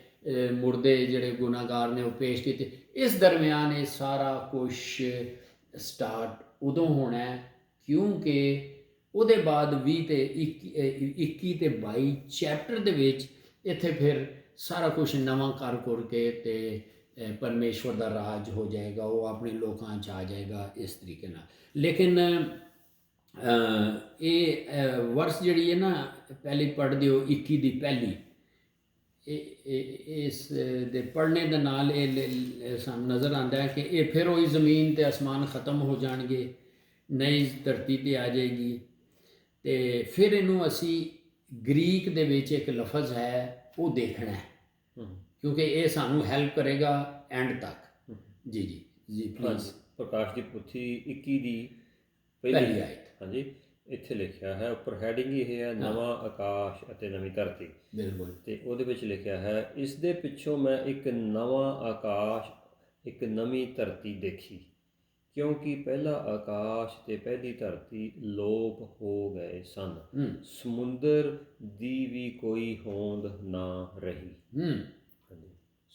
ਮੁਰਦੇ ਜਿਹੜੇ ਗੁਨਾਹਗਾਰ ਨੇ ਉਹ ਪੇਸ਼ ਕੀਤੇ, ਇਸ ਦਰਮਿਆਨ ਇਹ ਸਾਰਾ ਕੁਛ ਸਟਾਰਟ ਉਦੋਂ ਹੋਣਾ ਹੈ, ਕਿਉਂਕਿ ਉਹਦੇ ਬਾਅਦ 20 ਤੇ 21 ਤੇ 22 ਚੈਪਟਰ ਦੇ ਵਿੱਚ ਇੱਥੇ ਫਿਰ ਸਾਰਾ ਕੁਛ ਨਵਾਂ ਕਰ ਕੇ ਤੇ ਪਰਮੇਸ਼ਵਰ ਦਾ ਰਾਜ ਹੋ ਜਾਏਗਾ, ਉਹ ਆਪਣੇ ਲੋਕਾਂ 'ਚ ਆ ਜਾਏਗਾ ਇਸ ਤਰੀਕੇ ਨਾਲ। ਲੇਕਿਨ ਇਹ ਵਰਸ ਜਿਹੜੀ ਹੈ ਨਾ, ਪਹਿਲੀ ਪੜ੍ਹਦੇ ਹੋ 21 ਦੀ ਪਹਿਲੀ, ਇਸ ਦੇ ਪੜ੍ਹਨੇ ਦੇ ਨਾਲ ਇਹ ਸਾਨੂੰ ਨਜ਼ਰ ਆਉਂਦਾ ਹੈ ਕਿ ਇਹ ਫਿਰ ਉਹੀ ਜ਼ਮੀਨ ਤੇ ਅਸਮਾਨ ਖਤਮ ਹੋ ਜਾਣਗੇ, ਨਈ ਧਰਤੀ 'ਤੇ ਆ ਜਾਏਗੀ। ਤੇ ਫਿਰ ਇਹਨੂੰ ਅਸੀਂ ਗ੍ਰੀਕ ਦੇ ਵਿੱਚ ਇੱਕ ਲਫ਼ਜ਼ ਹੈ ਉਹ ਦੇਖਣਾ ਹੈ, ਕਿਉਂਕਿ ਇਹ ਸਾਨੂੰ ਹੈਲਪ ਕਰੇਗਾ ਐਂਡ ਤੱਕ। ਜੀ ਜੀ ਜੀ ਪਲੀਜ਼। ਪ੍ਰਕਾਸ਼ ਦੀ ਪੋਥੀ 21 ਦੀ ਪਹਿਲੀ ਆਇਤ। ਹਾਂਜੀ, ਇੱਥੇ ਲਿਖਿਆ ਹੈ, ਉੱਪਰ ਹੈਡਿੰਗ ਇਹ ਹੈ ਨਵਾਂ ਆਕਾਸ਼ ਅਤੇ ਨਵੀਂ ਧਰਤੀ। ਬਿਲਕੁਲ। ਤੇ ਉਹਦੇ ਵਿੱਚ ਲਿਖਿਆ ਹੈ, ਇਸ ਦੇ ਪਿੱਛੋਂ ਮੈਂ ਇੱਕ ਨਵਾਂ ਆਕਾਸ਼ ਇੱਕ ਨਵੀਂ ਧਰਤੀ ਦੇਖੀ, ਕਿਉਂਕਿ ਪਹਿਲਾ ਆਕਾਸ਼ ਤੇ ਪਹਿਲੀ ਧਰਤੀ ਲੋਪ ਹੋ ਗਏ ਸਨ, ਸਮੁੰਦਰ ਦੀ ਵੀ ਕੋਈ ਹੋਂਦ ਨਾ ਰਹੀ।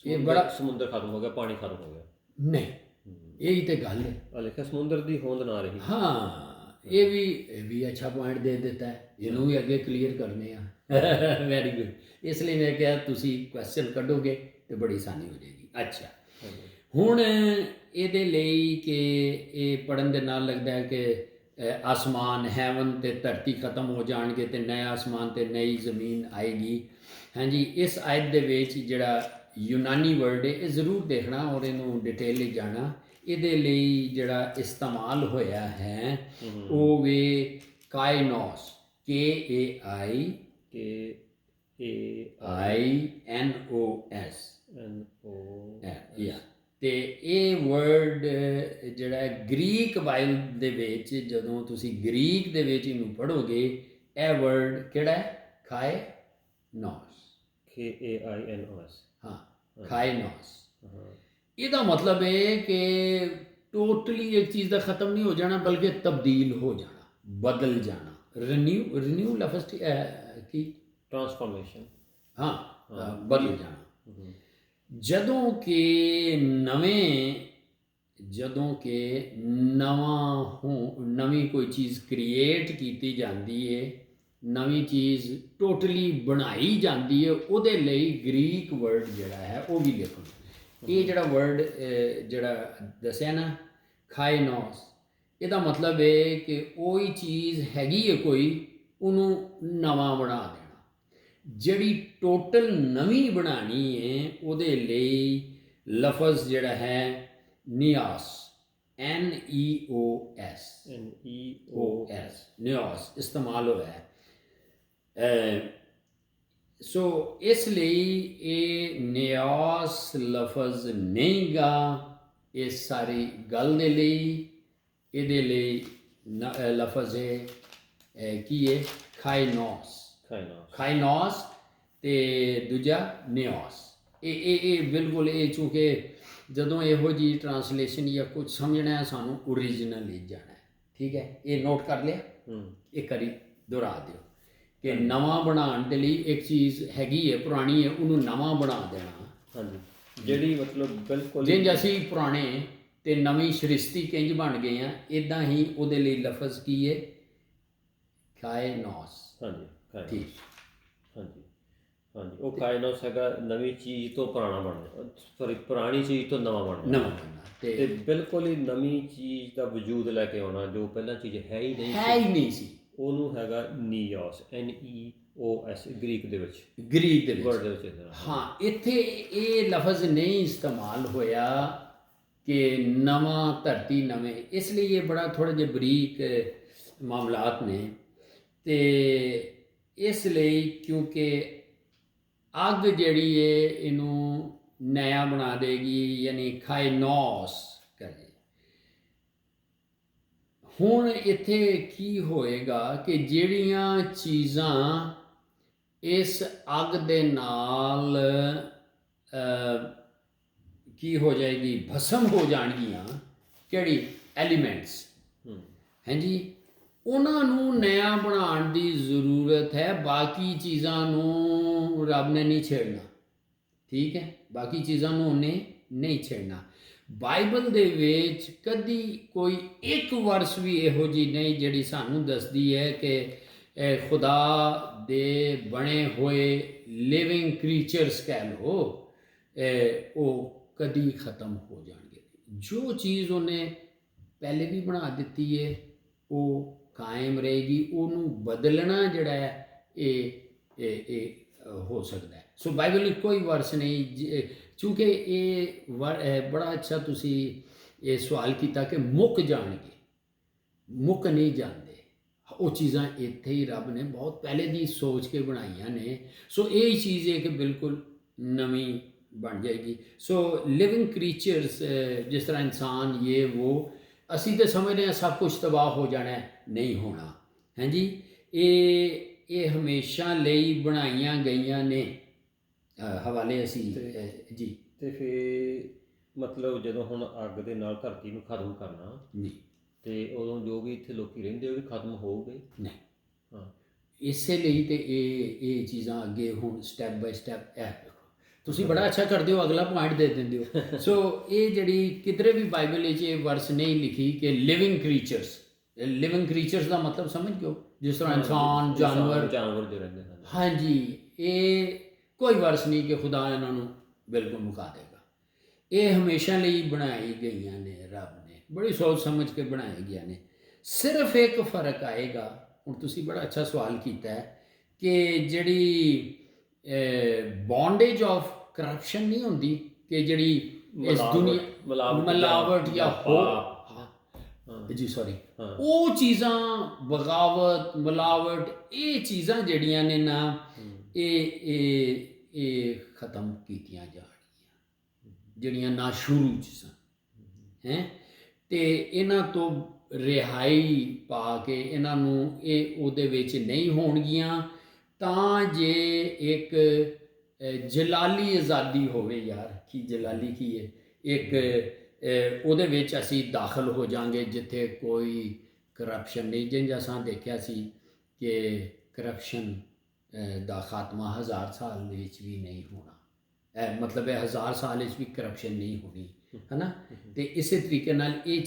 ਇਹ ਬੜਾ ਸਮੁੰਦਰ ਖਤਮ ਹੋ ਗਿਆ, ਪਾਣੀ ਖਤਮ ਹੋ ਗਿਆ। ਨਹੀਂ, ਇਹੀ ਤੇ ਗੱਲ ਹੈ। ਆ ਲਿਖਿਆ ਸਮੁੰਦਰ ਦੀ ਹੋਂਦ ਨਾ ਰਹੀ। ਹਾਂ, ਇਹ ਵੀ ਅੱਛਾ ਪੁਆਇੰਟ ਦੇ ਦਿੱਤਾ ਹੈ, ਇਹਨੂੰ ਵੀ ਅੱਗੇ ਕਲੀਅਰ ਕਰਨੇ ਆ। Very good. ਇਸ ਲਈ ਮੈਂ ਕਿਹਾ ਤੁਸੀਂ ਕੁਐਸਚਨ ਕੱਢੋਗੇ ਤੇ ਬੜੀ ਆਸਾਨੀ ਹੋ ਜਾਏਗੀ। ਅੱਛਾ, ਹੁਣ ਇਹਦੇ ਲਈ ਕਿ ਇਹ ਪੜ੍ਹਨ ਦੇ ਨਾਲ ਲੱਗਦਾ ਹੈ ਕਿ ਆਸਮਾਨ ਹੈਵਨ ਤੇ ਧਰਤੀ ਖਤਮ ਹੋ ਜਾਣਗੇ ਤੇ ਨਇਆ ਆਸਮਾਨ ਤੇ ਨਈ ਜ਼ਮੀਨ ਆਏਗੀ। ਹਾਂਜੀ, ਇਸ ਆਇਤ ਦੇ ਵਿੱਚ ਜਿਹੜਾ ਯੂਨਾਨੀ ਵਰਡ ਹੈ ਇਹ ਜ਼ਰੂਰ ਦੇਖਣਾ ਔਰ ਇਹਨੂੰ ਡਿਟੇਲ ਵਿੱਚ ਜਾਣਾ। ਇਹਦੇ ਲਈ ਜਿਹੜਾ ਇਸਤੇਮਾਲ ਹੋਇਆ ਹੈ ਉਹ ਵੇ ਕਾਇਨੋਸ, KAINOS। ਤੇ ਇਹ ਵਰਡ ਜਿਹੜਾ ਗ੍ਰੀਕ ਬਾਈਬਲ ਦੇ ਵਿੱਚ, ਜਦੋਂ ਤੁਸੀਂ ਗ੍ਰੀਕ ਦੇ ਵਿੱਚ ਇਹਨੂੰ ਪੜ੍ਹੋਗੇ, ਇਹ ਵਰਡ ਕਿਹੜਾ ਹੈ? ਕਾਇਨੋਸ। KAINOS। ਹਾਂ, ਕਾਇਨੋਸ। ਇਹਦਾ ਮਤਲਬ ਹੈ ਕਿ ਟੋਟਲੀ ਇੱਕ ਚੀਜ਼ ਦਾ ਖਤਮ ਨਹੀਂ ਹੋ ਜਾਣਾ, ਬਲਕਿ ਤਬਦੀਲ ਹੋ ਜਾਣਾ, ਬਦਲ ਜਾਣਾ। ਰੀਨਿਊ ਲਫ਼ਜ਼ ਕੀ? ਟ੍ਰਾਂਸਫਾਰਮੇਸ਼ਨ। ਹਾਂ, ਬਦਲ ਜਾਣਾ। ਜਦੋਂ ਕਿ ਨਵੀਂ ਕੋਈ ਚੀਜ਼ ਕ੍ਰੀਏਟ ਕੀਤੀ ਜਾਂਦੀ ਹੈ, ਨਵੀਂ ਚੀਜ਼ ਟੋਟਲੀ ਬਣਾਈ ਜਾਂਦੀ ਹੈ, ਉਹਦੇ ਲਈ ਗ੍ਰੀਕ ਵਰਡ ਜਿਹੜਾ ਹੈ ਉਹ ਵੀ ਲਿਖੋ। ਇਹ ਜਿਹੜਾ ਵਰਡ ਜਿਹੜਾ ਦੱਸਿਆ ਨਾ, ਕਾਇਨੋਸ, ਇਹਦਾ ਮਤਲਬ ਹੈ ਕਿ ਉਹੀ ਚੀਜ਼ ਹੈਗੀ ਹੈ ਕੋਈ, ਉਹਨੂੰ ਨਵਾਂ ਬਣਾ ਦੇਣਾ। ਜਿਹੜੀ ਟੋਟਲ ਨਵੀਂ ਬਣਾਉਣੀ ਹੈ ਉਹਦੇ ਲਈ ਲਫ਼ਜ਼ ਜਿਹੜਾ ਹੈ ਨਿਆਸ, NEOS, ਨਿਆਸ ਇਸਤੇਮਾਲ ਹੋਇਆ ਹੈ। ਸੋ ਇਸ ਲਈ ਇਹ ਨਿਆਸ ਲਫ਼ਜ਼ ਨਹੀਂ ਗਾ ਇਸ ਸਾਰੀ ਗੱਲ ਦੇ ਲਈ। ਇਹਦੇ ਲਈ ਲਫ਼ਜ਼ ਹੈ ਕੀ ਹੈ? ਕਾਇਨੋਸ ਤੇ ਦੂਜਾ ਨਿਆਸ। ਇਹ ਬਿਲਕੁਲ ਇਹ, ਚੂँਕਿ ਜਦੋਂ ਇਹੋ ਜਿਹੀ ਟਰਾਂਸਲੇਸ਼ਨ ਜਾਂ ਕੁਝ ਸਮਝਣਾ ਹੈ ਸਾਨੂੰ ਓਰੀਜਨਲ ਵਿੱਚ ਜਾਣਾ ਹੈ। ਠੀਕ ਹੈ, ਇਹ ਨੋਟ ਕਰ ਲਿਆ। ਇੱਕ ਵਾਰੀ ਦੁਹਰਾ ਦਿਓ ਕਿ ਨਵਾਂ ਬਣਾਉਣ ਦੇ ਲਈ ਇੱਕ ਚੀਜ਼ ਹੈਗੀ ਹੈ, ਪੁਰਾਣੀ ਹੈ, ਉਹਨੂੰ ਨਵਾਂ ਬਣਾ ਦੇਣਾ। ਹਾਂਜੀ, ਜਿਹੜੀ ਮਤਲਬ ਬਿਲਕੁਲ ਜਿੰਜ ਅਸੀਂ ਪੁਰਾਣੇ ਤੇ ਨਵੀਂ ਸ੍ਰਿਸ਼ਟੀ ਕਿੰਜ ਬਣ ਗਏ ਆ, ਇਦਾਂ ਹੀ ਉਹਦੇ ਲਈ ਲਫ਼ਜ਼ ਕੀ ਹੈ? ਕਾਇਨੋਸ। ਹਾਂਜੀ, ਠੀਕ। ਹਾਂਜੀ, ਉਹ ਕਾਇਨੋਸ ਹੈਗਾ ਨਵੀਂ ਚੀਜ਼ ਤੋਂ ਪੁਰਾਣਾ ਬਣਨਾ, ਸੌਰੀ ਪੁਰਾਣੀ ਚੀਜ਼ ਤੋਂ ਨਵਾਂ ਬਣਨਾ। ਤੇ ਬਿਲਕੁਲ ਹੀ ਨਵੀਂ ਚੀਜ਼ ਦਾ ਵਜੂਦ ਲੈ ਕੇ ਆਉਣਾ, ਜੋ ਪਹਿਲਾਂ ਚੀਜ਼ ਹੈ ਹੀ ਨਹੀਂ ਸੀ, ਉਹਨੂੰ ਹੈਗਾ ਨਿਓਸ, NEOS ਗ੍ਰੀਕ ਦੇ ਵਿੱਚ ਵਰਡ ਦੇ ਵਿੱਚ। ਹਾਂ, ਇੱਥੇ ਇਹ ਲਫ਼ਜ਼ ਨਹੀਂ ਇਸਤੇਮਾਲ ਹੋਇਆ ਕਿ ਨਵਾਂ ਧਰਤੀ ਨਵੇਂ, ਇਸ ਲਈ ਇਹ ਬੜਾ ਥੋੜ੍ਹਾ ਜਿਹਾ ਬਰੀਕ ਮਾਮਲਾਤ ਨੇ। ਤੇ ਇਸ ਲਈ ਕਿਉਂਕਿ ਅੱਗ ਜਿਹੜੀ ਹੈ ਇਹਨੂੰ ਨया ਬਣਾ ਦੇਗੀ, ਯਾਨੀ ਕਾਇਨੋਸ ਕਰੇ। ਹੁਣ ਇੱਥੇ ਕੀ ਹੋਏਗਾ ਕਿ ਜਿਹੜੀਆਂ ਚੀਜ਼ਾਂ ਇਸ ਅੱਗ ਦੇ ਨਾਲ ਕੀ ਹੋ ਜਾਏਗੀ? ਭਸਮ ਹੋ ਜਾਣਗੀਆਂ। ਕਿਹੜੀ? ਐਲੀਮੈਂਟਸ। ਹਾਂਜੀ, ਉਹਨਾਂ ਨੂੰ ਨया ਬਣਾਉਣ ਦੀ ਜ਼ਰੂਰਤ ਹੈ, ਬਾਕੀ ਚੀਜ਼ਾਂ ਨੂੰ ਰੱਬ ਨੇ ਨਹੀਂ ਛੇੜਨਾ। ਠੀਕ ਹੈ, ਬਾਕੀ ਚੀਜ਼ਾਂ ਨੂੰ ਉਹਨੇ ਨਹੀਂ ਛੇੜਨਾ। ਬਾਈਬਲ ਦੇ ਵਿੱਚ ਕਦੀ ਕੋਈ ਇੱਕ ਵਰਸ ਵੀ ਇਹੋ ਜਿਹੀ ਨਹੀਂ ਜਿਹੜੀ ਸਾਨੂੰ ਦੱਸਦੀ ਹੈ ਕਿ ਖੁਦਾ ਦੇ ਬਣੇ ਹੋਏ ਲਿਵਿੰਗ ਕ੍ਰੀਚਰਸ ਕਹਿ ਲਓ, ਉਹ ਕਦੀ ਖਤਮ ਹੋ ਜਾਣਗੇ। ਜੋ ਚੀਜ਼ ਉਹਨੇ ਪਹਿਲੇ ਵੀ ਬਣਾ ਦਿੱਤੀ ਹੈ ਉਹ ਕਾਇਮ ਰਹੇਗੀ। ਉਹਨੂੰ ਬਦਲਣਾ ਜਿਹੜਾ ਹੈ ਇਹ ਹੋ ਸਕਦਾ ਹੈ। ਸੋ ਬਾਈਬਲ ਵਿੱਚ ਕੋਈ ਵਰਸ ਨਹੀਂ, ਚੂँਕਿ ਇਹ ਬੜਾ ਅੱਛਾ ਤੁਸੀਂ ਇਹ ਸਵਾਲ ਕੀਤਾ ਕਿ ਮੁੱਕ ਜਾਣਗੇ, ਮੁੱਕ ਨਹੀਂ ਜਾਂਦੇ। ਉਹ ਚੀਜ਼ਾਂ ਇੱਥੇ ਹੀ ਰੱਬ ਨੇ ਬਹੁਤ ਪਹਿਲੇ ਦੀ ਸੋਚ ਕੇ ਬਣਾਈਆਂ ਨੇ। ਸੋ ਇਹ ਚੀਜ਼ ਹੈ ਕਿ ਬਿਲਕੁਲ ਨਵੀਂ ਬਣ ਜਾਏਗੀ। ਸੋ ਲਿਵਿੰਗ ਕ੍ਰੀਚਰਸ ਜਿਸ ਤਰ੍ਹਾਂ ਇਨਸਾਨ ਅਸੀਂ ਤਾਂ ਸਮਝਦੇ ਹਾਂ ਸਭ ਕੁਝ ਤਬਾਹ ਹੋ ਜਾਣਾ, ਨਹੀਂ ਹੋਣਾ। ਹਾਂਜੀ, ਇਹ ਹਮੇਸ਼ਾ ਲਈ ਬਣਾਈਆਂ ਗਈਆਂ ਨੇ। ਹਵਾਲੇ ਅਸੀਂ ਜੀ। ਤੇ ਫਿਰ ਮਤਲਬ ਜਦੋਂ ਹੁਣ ਅੱਗ ਦੇ ਨਾਲ ਧਰਤੀ ਨੂੰ ਖਤਮ ਕਰਨਾ ਜੀ, ਤੇ ਉਦੋਂ ਜੋ ਵੀ ਇੱਥੇ ਲੋਕੀ ਰਹਿੰਦੇ ਉਹ ਵੀ ਖਤਮ ਹੋਊਗੇ? ਨਹੀਂ। ਹਾਂ, ਇਸੇ ਲਈ ਤੇ ਇਹ ਚੀਜ਼ਾਂ ਅੱਗੇ ਹੁਣ ਸਟੈਪ ਬਾਈ ਸਟੈਪ ਦੇਖੋ। ਤੁਸੀਂ ਬੜਾ ਅੱਛਾ ਕਰਦੇ ਹੋ, ਅਗਲਾ ਪੁਆਇੰਟ ਦੇ ਦਿੰਦੇ ਹੋ। ਸੋ ਇਹ ਜਿਹੜੀ ਕਿਧਰੇ ਵੀ ਬਾਈਬਲ ਵਿੱਚ ਇਹ ਵਰਸ ਨਹੀਂ ਲਿਖੀ ਕਿ ਲਿਵਿੰਗ ਕ੍ਰੀਚਰਸ ਦਾ ਮਤਲਬ ਸਮਝ ਗਿਓ, ਜਿਸ ਤਰ੍ਹਾਂ ਇਨਸਾਨ, ਜਾਨਵਰ ਜੋ ਰਹਿੰਦੇ ਹਨ। ਹਾਂਜੀ, ਇਹ ਕੋਈ ਵਰਸ ਨਹੀਂ ਕਿ ਖੁਦਾ ਇਹਨਾਂ ਨੂੰ ਬਿਲਕੁਲ ਮੁਕਾ ਦੇਗਾ। ਇਹ ਹਮੇਸ਼ਾ ਲਈ ਬਣਾਈ ਗਈਆਂ ਨੇ, ਰੱਬ ਨੇ ਬੜੀ ਸੋਚ ਸਮਝ ਕੇ ਬਣਾਈ ਗਈਆਂ ਨੇ। ਸਿਰਫ ਇੱਕ ਫਰਕ ਆਏਗਾ, ਹੁਣ ਤੁਸੀਂ ਬੜਾ ਅੱਛਾ ਸਵਾਲ ਕੀਤਾ ਹੈ ਕਿ ਜਿਹੜੀ ਬੌਂਡੇਜ ਆਫ ਕਰਪਸ਼ਨ ਨਹੀਂ ਹੁੰਦੀ, ਕਿ ਜਿਹੜੀ ਇਸ ਦੁਨੀਆ ਮਿਲਾਵਟ ਜਾਂ ਜੀ ਸੌਰੀ ਉਹ ਚੀਜ਼ਾਂ, ਬਗਾਵਤ, ਮਿਲਾਵਟ, ਇਹ ਚੀਜ਼ਾਂ ਜਿਹੜੀਆਂ ਨੇ ਨਾ ਇਹ ਖਤਮ ਕੀਤੀਆਂ ਜਾ ਰਹੀਆਂ, ਜਿਹੜੀਆਂ ਨਾ ਸ਼ੁਰੂ 'ਚ ਸਨ ਹੈ। ਅਤੇ ਇਹਨਾਂ ਤੋਂ ਰਿਹਾਈ ਪਾ ਕੇ ਇਹਨਾਂ ਨੂੰ ਇਹ ਉਹਦੇ ਵਿੱਚ ਨਹੀਂ ਹੋਣਗੀਆਂ, ਤਾਂ ਜੇ ਇੱਕ ਜਲਾਲੀ ਆਜ਼ਾਦੀ ਹੋਵੇ, ਯਾਰ ਕੀ ਜਲਾਲੀ ਕੀ ਹੈ, ਇੱਕ ਉਹਦੇ ਵਿੱਚ ਅਸੀਂ ਦਾਖਲ ਹੋ ਜਾਵਾਂਗੇ ਜਿੱਥੇ ਕੋਈ ਕਰਪਸ਼ਨ ਨਹੀਂ। ਜਿੰਝ ਅਸਾਂ ਦੇਖਿਆ ਸੀ ਕਿ ਕਰਪਸ਼ਨ ਦਾ ਖਾਤਮਾ 1000 ਸਾਲ ਵਿੱਚ ਵੀ ਨਹੀਂ ਹੋਣਾ, ਮਤਲਬ ਹੈ 1000 ਸਾਲ ਵਿੱਚ ਵੀ ਕਰਪਸ਼ਨ ਨਹੀਂ ਹੋਣੀ, ਹੈ ਨਾ। ਅਤੇ ਇਸੇ ਤਰੀਕੇ ਨਾਲ ਇਹ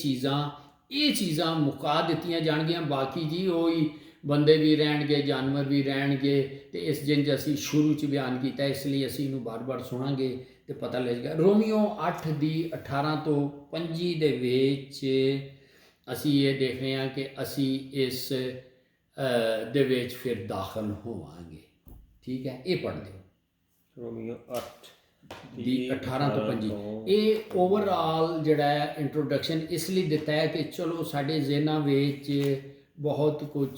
ਚੀਜ਼ਾਂ ਮੁਕਾ ਦਿੱਤੀਆਂ ਜਾਣਗੀਆਂ। ਬਾਕੀ ਜੀ ਉਹੀ ਬੰਦੇ ਵੀ ਰਹਿਣਗੇ, ਜਾਨਵਰ ਵੀ ਰਹਿਣਗੇ। ਅਤੇ ਇਸ ਜਿੰਝ ਅਸੀਂ ਸ਼ੁਰੂ 'ਚ ਬਿਆਨ ਕੀਤਾ, ਇਸ ਲਈ ਅਸੀਂ ਇਹਨੂੰ ਬਾਰ-ਬਾਰ ਸੁਣਾਂਗੇ ਅਤੇ ਪਤਾ ਲੱਗੇਗਾ। ਰੋਮੀਓ 8 ਦੀ 18 ਤੋਂ 25 ਦੇ ਵਿੱਚ ਅਸੀਂ ਇਹ ਦੇਖ ਰਹੇ ਹਾਂ ਕਿ ਅਸੀਂ ਇਸ ਦੇ ਵਿੱਚ ਫਿਰ ਦਾਖਲ ਹੋਵਾਂਗੇ। ਠੀਕ ਹੈ, ਇਹ ਪੜ੍ਹ ਦਿਓ ਰੋਮੀਓ 8 ਦੀ 18 ਤੋਂ 25। ਇਹ ਓਵਰਆਲ ਜਿਹੜਾ ਹੈ ਇੰਟਰੋਡਕਸ਼ਨ ਇਸ ਲਈ ਦਿੱਤਾ ਹੈ ਕਿ ਚਲੋ ਸਾਡੇ ਜ਼ਿਹਨਾਂ ਵਿੱਚ ਬਹੁਤ ਕੁਝ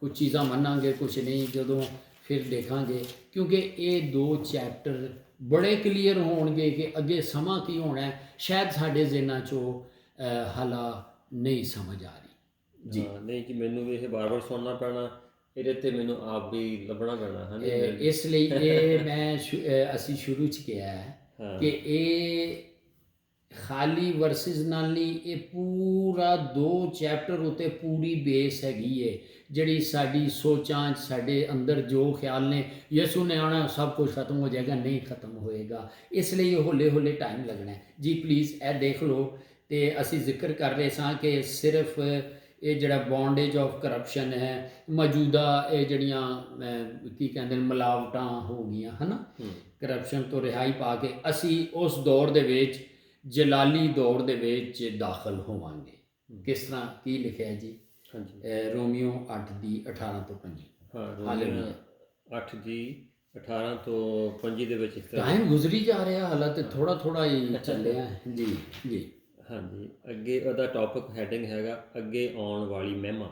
ਚੀਜ਼ਾਂ ਮੰਨਾਂਗੇ, ਕੁਝ ਨਹੀਂ, ਜਦੋਂ ਫਿਰ ਦੇਖਾਂਗੇ, ਕਿਉਂਕਿ ਇਹ 2 ਚੈਪਟਰ ਬੜੇ ਕਲੀਅਰ ਹੋਣਗੇ ਕਿ ਅੱਗੇ ਸਮਾਂ ਕੀ ਹੋਣਾ ਹੈ। ਸ਼ਾਇਦ ਸਾਡੇ ਜ਼ਿਹਨਾਂ 'ਚੋਂ ਹਾਲਾ ਨਹੀਂ ਸਮਝ ਆ ਰਹੀ ਜੀ। ਨਹੀਂ ਜੀ, ਮੈਨੂੰ ਵੀ ਇਹ ਬਾਰ-ਬਾਰ ਸੁਣਨਾ ਪੈਣਾ, ਇਹਦੇ 'ਤੇ ਮੈਨੂੰ ਆਪ ਵੀ ਲੱਭਣਾ ਪੈਣਾ ਹੈ। ਇਸ ਲਈ ਇਹ ਮੈਂ ਅਸੀਂ ਸ਼ੁਰੂ 'ਚ ਕਿਹਾ ਹੈ ਕਿ ਇਹ ਖਾਲੀ ਵਰਸਿਸ ਨਾਲ ਨਹੀਂ, ਇਹ ਪੂਰਾ 2 ਚੈਪਟਰ ਉੱਤੇ ਪੂਰੀ ਬੇਸ ਹੈਗੀ ਹੈ, ਜਿਹੜੀ ਸਾਡੀ ਸੋਚਾਂ 'ਚ ਸਾਡੇ ਅੰਦਰ ਜੋ ਖਿਆਲ ਨੇ, ਯਿਸੂ ਨੇ ਆਉਣਾ ਸਭ ਕੁਝ ਖਤਮ ਹੋ ਜਾਏਗਾ, ਨਹੀਂ ਖਤਮ ਹੋਏਗਾ। ਇਸ ਲਈ ਹੌਲੇ ਟਾਈਮ ਲੱਗਣਾ ਹੈ ਜੀ। ਪਲੀਜ਼ ਇਹ ਦੇਖ ਲਓ। ਅਤੇ ਅਸੀਂ ਜ਼ਿਕਰ ਕਰ ਰਹੇ ਸਾਂ ਕਿ ਸਿਰਫ ਇਹ ਜਿਹੜਾ ਬੌਂਡੇਜ ਆਫ ਕਰਪਸ਼ਨ ਹੈ, ਮੌਜੂਦਾ ਇਹ ਜਿਹੜੀਆਂ ਕੀ ਕਹਿੰਦੇ ਨੇ ਮਿਲਾਵਟਾਂ ਹੋ ਗਈਆਂ, ਹੈ ਨਾ, ਕਰਪਸ਼ਨ ਤੋਂ ਰਿਹਾਈ ਪਾ ਕੇ ਅਸੀਂ ਉਸ ਦੌਰ ਦੇ ਵਿੱਚ, ਜਲਾਲੀ ਦੌਰ ਦੇ ਵਿੱਚ ਦਾਖਲ ਹੋਵਾਂਗੇ। ਕਿਸ ਤਰ੍ਹਾਂ ਕੀ ਲਿਖਿਆ ਜੀ ਰੋਮੀਓ 8 ਦੀ 18 ਤੋਂ 25। ਹਾਂ, 8 ਦੀ 18 ਤੋਂ 25 ਦੇ ਵਿੱਚ ਟਾਈਮ ਗੁਜ਼ਰੀ ਜਾ ਰਿਹਾ, ਹਾਲਾਂਕਿ ਥੋੜਾ ਹੀ ਚੱਲਿਆ ਜੀ ਜੀ। ਹਾਂਜੀ, ਅੱਗੇ ਉਹਦਾ ਟੌਪਿਕ ਹੈਡਿੰਗ ਹੈਗਾ ਅੱਗੇ ਆਉਣ ਵਾਲੀ ਮਹਿਮਾ।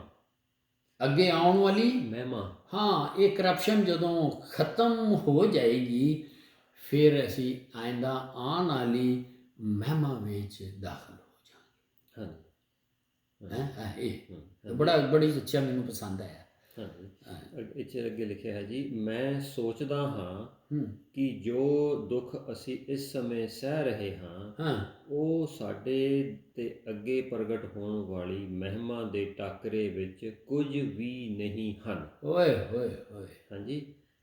ਅੱਗੇ ਆਉਣ ਵਾਲੀ ਮਹਿਮਾ, ਹਾਂ, ਇਹ ਕਰਪਸ਼ਨ ਜਦੋਂ ਖਤਮ ਹੋ ਜਾਏਗੀ, ਫਿਰ ਅਸੀਂ ਆਇੰਦਾ ਆਉਣ ਵਾਲੀ ਮਹਿਮਾ ਵਿੱਚ ਦਾਖਲ ਹੋ ਜਾਵਾਂਗੇ। ਹਾਂਜੀ, ਇਹ ਬੜੀ ਅੱਛਾ, ਮੈਨੂੰ ਪਸੰਦ ਆਇਆ। ਹਾਂਜੀ, ਇੱਥੇ ਅੱਗੇ ਲਿਖਿਆ ਹੈ ਜੀ, ਮੈਂ ਸੋਚਦਾ ਹਾਂ ਕਿ ਜੋ ਦੁੱਖ ਅਸੀਂ ਇਸ ਸਮੇਂ ਸਹਿ ਰਹੇ ਹਾਂ ਉਹ ਸਾਡੇ ਤੇ ਅੱਗੇ ਪ੍ਰਗਟ ਹੋਣ ਵਾਲੀ ਮਹਿਮਾ ਦੇ ਟਾਕਰੇ ਵਿੱਚ ਕੁਝ ਵੀ ਨਹੀਂ ਹਨ। ਓਏ ਹੋਏ ਹੋਏ। ਹਾਂਜੀ,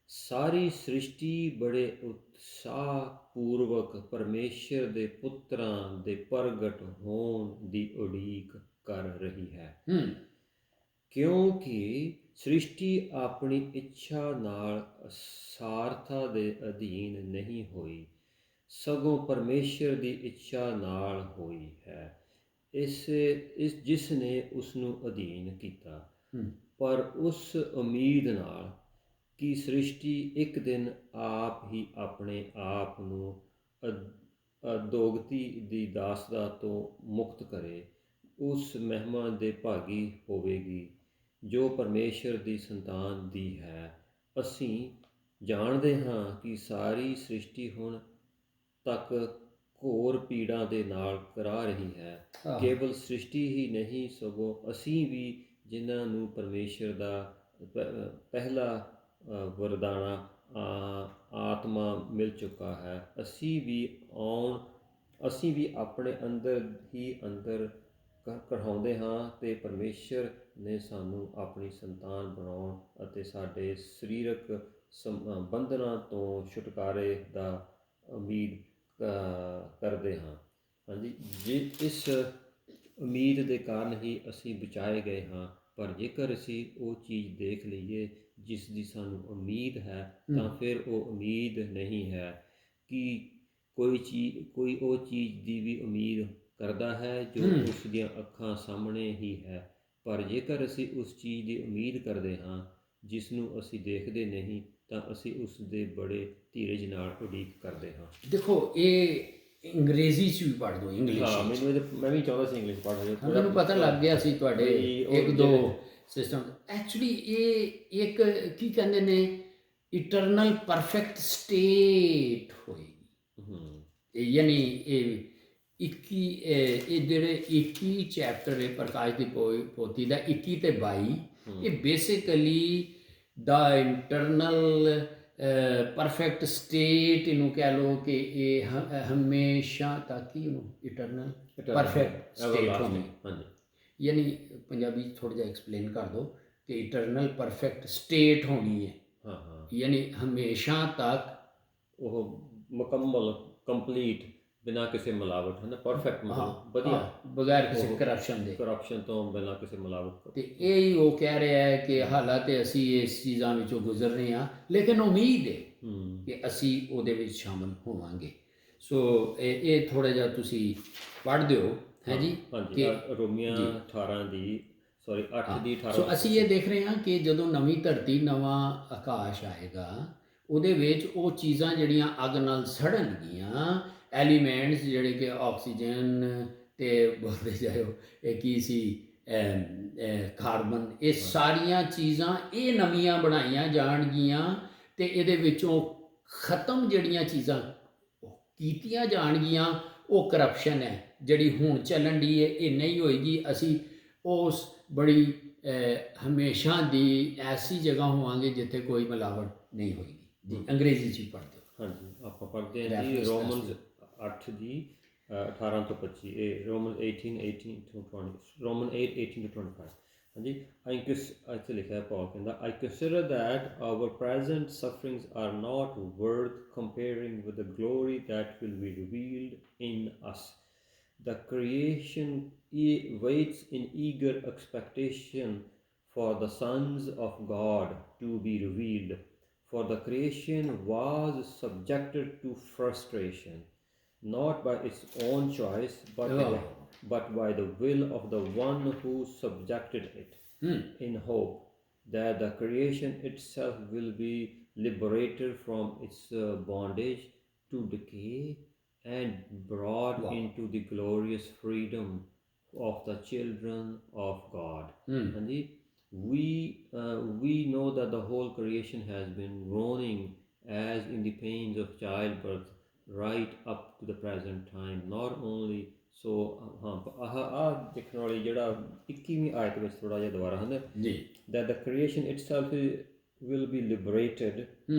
ਸਾਰੀ ਸ੍ਰਿਸ਼ਟੀ ਬੜੇ ਉਤਸ਼ਾਹ ਪੂਰਵਕ ਪਰਮੇਸ਼ਰ ਦੇ ਪੁੱਤਰਾਂ ਦੇ ਪ੍ਰਗਟ ਹੋਣ ਦੀ ਉਡੀਕ ਕਰ ਰਹੀ ਹੈ, ਕਿਉਂਕਿ ਸ੍ਰਿਸ਼ਟੀ ਆਪਣੀ ਇੱਛਾ ਨਾਲ ਅਸਾਰਥਾ ਦੇ ਅਧੀਨ ਨਹੀਂ ਹੋਈ, ਸਗੋਂ ਪਰਮੇਸ਼ਰ ਦੀ ਇੱਛਾ ਨਾਲ ਹੋਈ ਹੈ, ਜਿਸ ਨੇ ਉਸ ਨੂੰ ਅਧੀਨ ਕੀਤਾ, ਪਰ ਉਸ ਉਮੀਦ ਨਾਲ ਕਿ ਸ੍ਰਿਸ਼ਟੀ ਇੱਕ ਦਿਨ ਆਪ ਹੀ ਆਪਣੇ ਆਪ ਨੂੰ ਅਧੋਗਤੀ ਦੀ ਦਾਸਤਾ ਤੋਂ ਮੁਕਤ ਕਰੇ, ਉਸ ਮਹਿਮਾ ਦੇ ਭਾਗੀ ਹੋਵੇਗੀ ਜੋ ਪਰਮੇਸ਼ਰ ਦੀ ਸੰਤਾਨ ਦੀ ਹੈ। ਅਸੀਂ ਜਾਣਦੇ ਹਾਂ ਕਿ ਸਾਰੀ ਸ੍ਰਿਸ਼ਟੀ ਹੁਣ ਤੱਕ ਘੋਰ ਪੀੜਾਂ ਦੇ ਨਾਲ ਕਰਾ ਰਹੀ ਹੈ। ਕੇਵਲ ਸ੍ਰਿਸ਼ਟੀ ਹੀ ਨਹੀਂ, ਸਗੋਂ ਅਸੀਂ ਵੀ, ਜਿਨ੍ਹਾਂ ਨੂੰ ਪਰਮੇਸ਼ਰ ਦਾ ਪਹਿਲਾ ਵਰਦਾਨਾ ਆਤਮਾ ਮਿਲ ਚੁੱਕਾ ਹੈ, ਅਸੀਂ ਵੀ ਆਪਣੇ ਅੰਦਰ ਕਹਾਉਂਦੇ ਹਾਂ ਅਤੇ ਪਰਮੇਸ਼ਰ ਨੇ ਸਾਨੂੰ ਆਪਣੀ ਸੰਤਾਨ ਬਣਾਉਣ ਅਤੇ ਸਾਡੇ ਸਰੀਰਕ ਬੰਧਨਾਂ ਤੋਂ ਛੁਟਕਾਰੇ ਦਾ ਉਮੀਦ ਕਰਦੇ ਹਾਂ। ਹਾਂਜੀ, ਜੇ ਇਸ ਉਮੀਦ ਦੇ ਕਾਰਨ ਹੀ ਅਸੀਂ ਬਚਾਏ ਗਏ ਹਾਂ, ਪਰ ਜੇਕਰ ਅਸੀਂ ਉਹ ਚੀਜ਼ ਦੇਖ ਲਈਏ ਜਿਸ ਦੀ ਸਾਨੂੰ ਉਮੀਦ ਹੈ, ਤਾਂ ਫਿਰ ਉਹ ਉਮੀਦ ਨਹੀਂ ਹੈ ਕਿ ਕੋਈ ਉਹ ਚੀਜ਼ ਦੀ ਵੀ ਉਮੀਦ ਕਰਦਾ ਹੈ ਜੋ ਉਸ ਦੀਆਂ ਅੱਖਾਂ ਸਾਹਮਣੇ ਹੀ ਹੈ। ਪਰ ਜੇਕਰ ਅਸੀਂ ਉਸ ਚੀਜ਼ ਦੀ ਉਮੀਦ ਕਰਦੇ ਹਾਂ ਜਿਸ ਨੂੰ ਅਸੀਂ ਦੇਖਦੇ ਨਹੀਂ, ਤਾਂ ਅਸੀਂ ਉਸ ਦੇ ਬੜੇ ਧੀਰਜ ਨਾਲ ਉਡੀਕ ਕਰਦੇ ਹਾਂ। ਦੇਖੋ, ਇਹ ਅੰਗਰੇਜ਼ੀ 'ਚ ਵੀ ਪੜ੍ਹ ਦਿਓ, ਇੰਗਲਿਸ਼ ਹਾਂ, ਵਿੱਚ। ਮੈਂ ਵੀ ਚਾਹੁੰਦਾ ਸੀ ਇੰਗਲਿਸ਼ ਪੜ੍ਹ ਮੈਨੂੰ ਪਤਾ ਲੱਗ ਗਿਆ ਸੀ ਤੁਹਾਡੇ ਇੱਕ ਦੋ ਸਿਸਟਮ। ਐਕਚੁਅਲੀ ਇਹ ਇੱਕ ਕੀ ਕਹਿੰਦੇ ਨੇ, ਇਟਰਨਲ ਪਰਫੈਕਟ ਸਟੇਟ ਹੋਏਗੀ। ਯਾਨੀ ਇਹ 21 ਇਹ ਜਿਹੜੇ 21 ਚੈਪਟਰ ਹੈ ਪ੍ਰਕਾਸ਼ ਦੀ ਪੋਥੀ ਦਾ, 21 ਤੇ 22, ਇਹ ਬੇਸਿਕਲੀ ਦਾ ਇੰਟਰਨਲ ਪਰਫੈਕਟ ਸਟੇਟ ਇਹਨੂੰ ਕਹਿ ਲਓ ਕਿ ਇਹ ਹਮੇਸ਼ਾ ਤੱਕ ਹੀ ਉਹਨੂੰ ਇਟਰਨਲ ਪਰਫੈਕਟ ਸਟੇਟ ਹੋਣੀ। ਯਾਨੀ ਪੰਜਾਬੀ 'ਚ ਥੋੜ੍ਹਾ ਜਿਹਾ ਐਕਸਪਲੇਨ ਕਰ ਦਿਓ ਕਿ ਇਟਰਨਲ ਪਰਫੈਕਟ ਸਟੇਟ ਹੋਣੀ ਹੈ। ਯਾਨੀ ਹਮੇਸ਼ਾ ਤੱਕ ਉਹ ਮੁਕੰਮਲ, ਕੰਪਲੀਟ, ਬਿਨਾਂ ਕਿਸੇ ਮਿਲਾਵਟ, ਹੈ ਨਾ, ਪਰਫੈਕਟ, ਮਤਲਬ ਵਧੀਆ, ਬਗੈਰ ਕਿਸੇ ਕਰਪਸ਼ਨ ਤੋਂ, ਬਿਨਾਂ ਕਿਸੇ ਮਿਲਾਵਟ। ਤੇ ਇਹ ਹੀ ਉਹ ਕਹਿ ਰਿਹਾ ਹੈ ਕਿ ਹਾਲਾਂਕਿ ਅਸੀਂ ਇਸ ਚੀਜ਼ਾਂ ਵਿੱਚੋਂ ਗੁਜ਼ਰ ਰਹੇ ਹਾਂ, ਲੇਕਿਨ ਉਮੀਦ ਹੈ ਕਿ ਅਸੀਂ ਉਹਦੇ ਵਿੱਚ ਸ਼ਾਮਲ ਹੋਵਾਂਗੇ। ਸੋ ਇਹ ਥੋੜ੍ਹਾ ਜਿਹਾ ਤੁਸੀਂ ਪੜ੍ਹ ਦਿਓ, ਹੈ ਜੀ। ਹਾਂਜੀ, ਰੋਮੀਆਂ 18 ਦੀ 18। ਸੋ ਅਸੀਂ ਇਹ ਦੇਖ ਰਹੇ ਹਾਂ ਕਿ ਜਦੋਂ ਨਵੀਂ ਧਰਤੀ, ਨਵਾਂ ਆਕਾਸ਼ ਆਏਗਾ, ਉਹਦੇ ਵਿੱਚ ਉਹ ਚੀਜ਼ਾਂ ਜਿਹੜੀਆਂ ਅੱਗ ਨਾਲ ਸੜਨਗੀਆਂ, ਐਲੀਮੈਂਟਸ ਜਿਹੜੇ ਕਿ ਆਕਸੀਜਨ ਤੇ ਬੋਲਦੇ ਜਾਓ, ਇਹ ਕੀ ਸੀ, ਕਾਰਬਨ, ਇਹ ਸਾਰੀਆਂ ਚੀਜ਼ਾਂ ਇਹ ਨਵੀਆਂ ਬਣਾਈਆਂ ਜਾਣਗੀਆਂ ਤੇ ਇਹਦੇ ਵਿੱਚੋਂ ਖਤਮ ਜਿਹੜੀਆਂ ਚੀਜ਼ਾਂ ਕੀਤੀਆਂ ਜਾਣਗੀਆਂ, ਉਹ ਕਰਪਸ਼ਨ ਹੈ ਜਿਹੜੀ ਹੁਣ ਚੱਲਣ ਦੀ ਹੈ, ਇਹ ਨਹੀਂ ਹੋਏਗੀ। ਅਸੀਂ ਉਸ ਬੜੀ ਹਮੇਸ਼ਾ ਦੀ ਐਸੀ ਜਗ੍ਹਾ ਹੋਵਾਂਗੇ ਜਿੱਥੇ ਕੋਈ ਮਿਲਾਵਟ ਨਹੀਂ ਹੋਏਗੀ। ਜੀ, ਅੰਗਰੇਜ਼ੀ 'ਚ ਹੀ ਪੜ੍ਹ ਦਿਓ। ਹਾਂਜੀ, ਆਪਾਂ ਪੜ੍ਹਦੇ ਹਾਂ ਜੀ ਰੋਮਨਸ 8 ਦੀ 18 ਤੋਂ 25, ਇਹ ਰੋਮਨ 18 to 20, ਰੋਮਨ 8, 18 to 25। ਹਾਂਜੀ, ਇੱਥੇ ਲਿਖਿਆ ਹੈ, ਪੌਲ ਕਹਿੰਦਾ, I consider that our present sufferings are not worth comparing with the glory that will be revealed in us. The creation waits in eager expectation for the sons of God to be revealed. For the creation was subjected to frustration, not by its own choice, but by the will of the one who subjected it, in hope that the creation itself will be liberated from its bondage to decay and brought into the glorious freedom of the children of God. And we know that the whole creation has been groaning as in the pains of childbirth right up to the present time. Not only so, ਦੇਖਣ ਵਾਲੀ ਜਿਹੜਾ 21ਵੀਂ ਆਇਤ ਵਿੱਚ ਥੋੜਾ ਜਿਹਾ ਦੁਬਾਰਾ ਹੁੰਦਾ ਜੀ, that the creation itself will be liberated.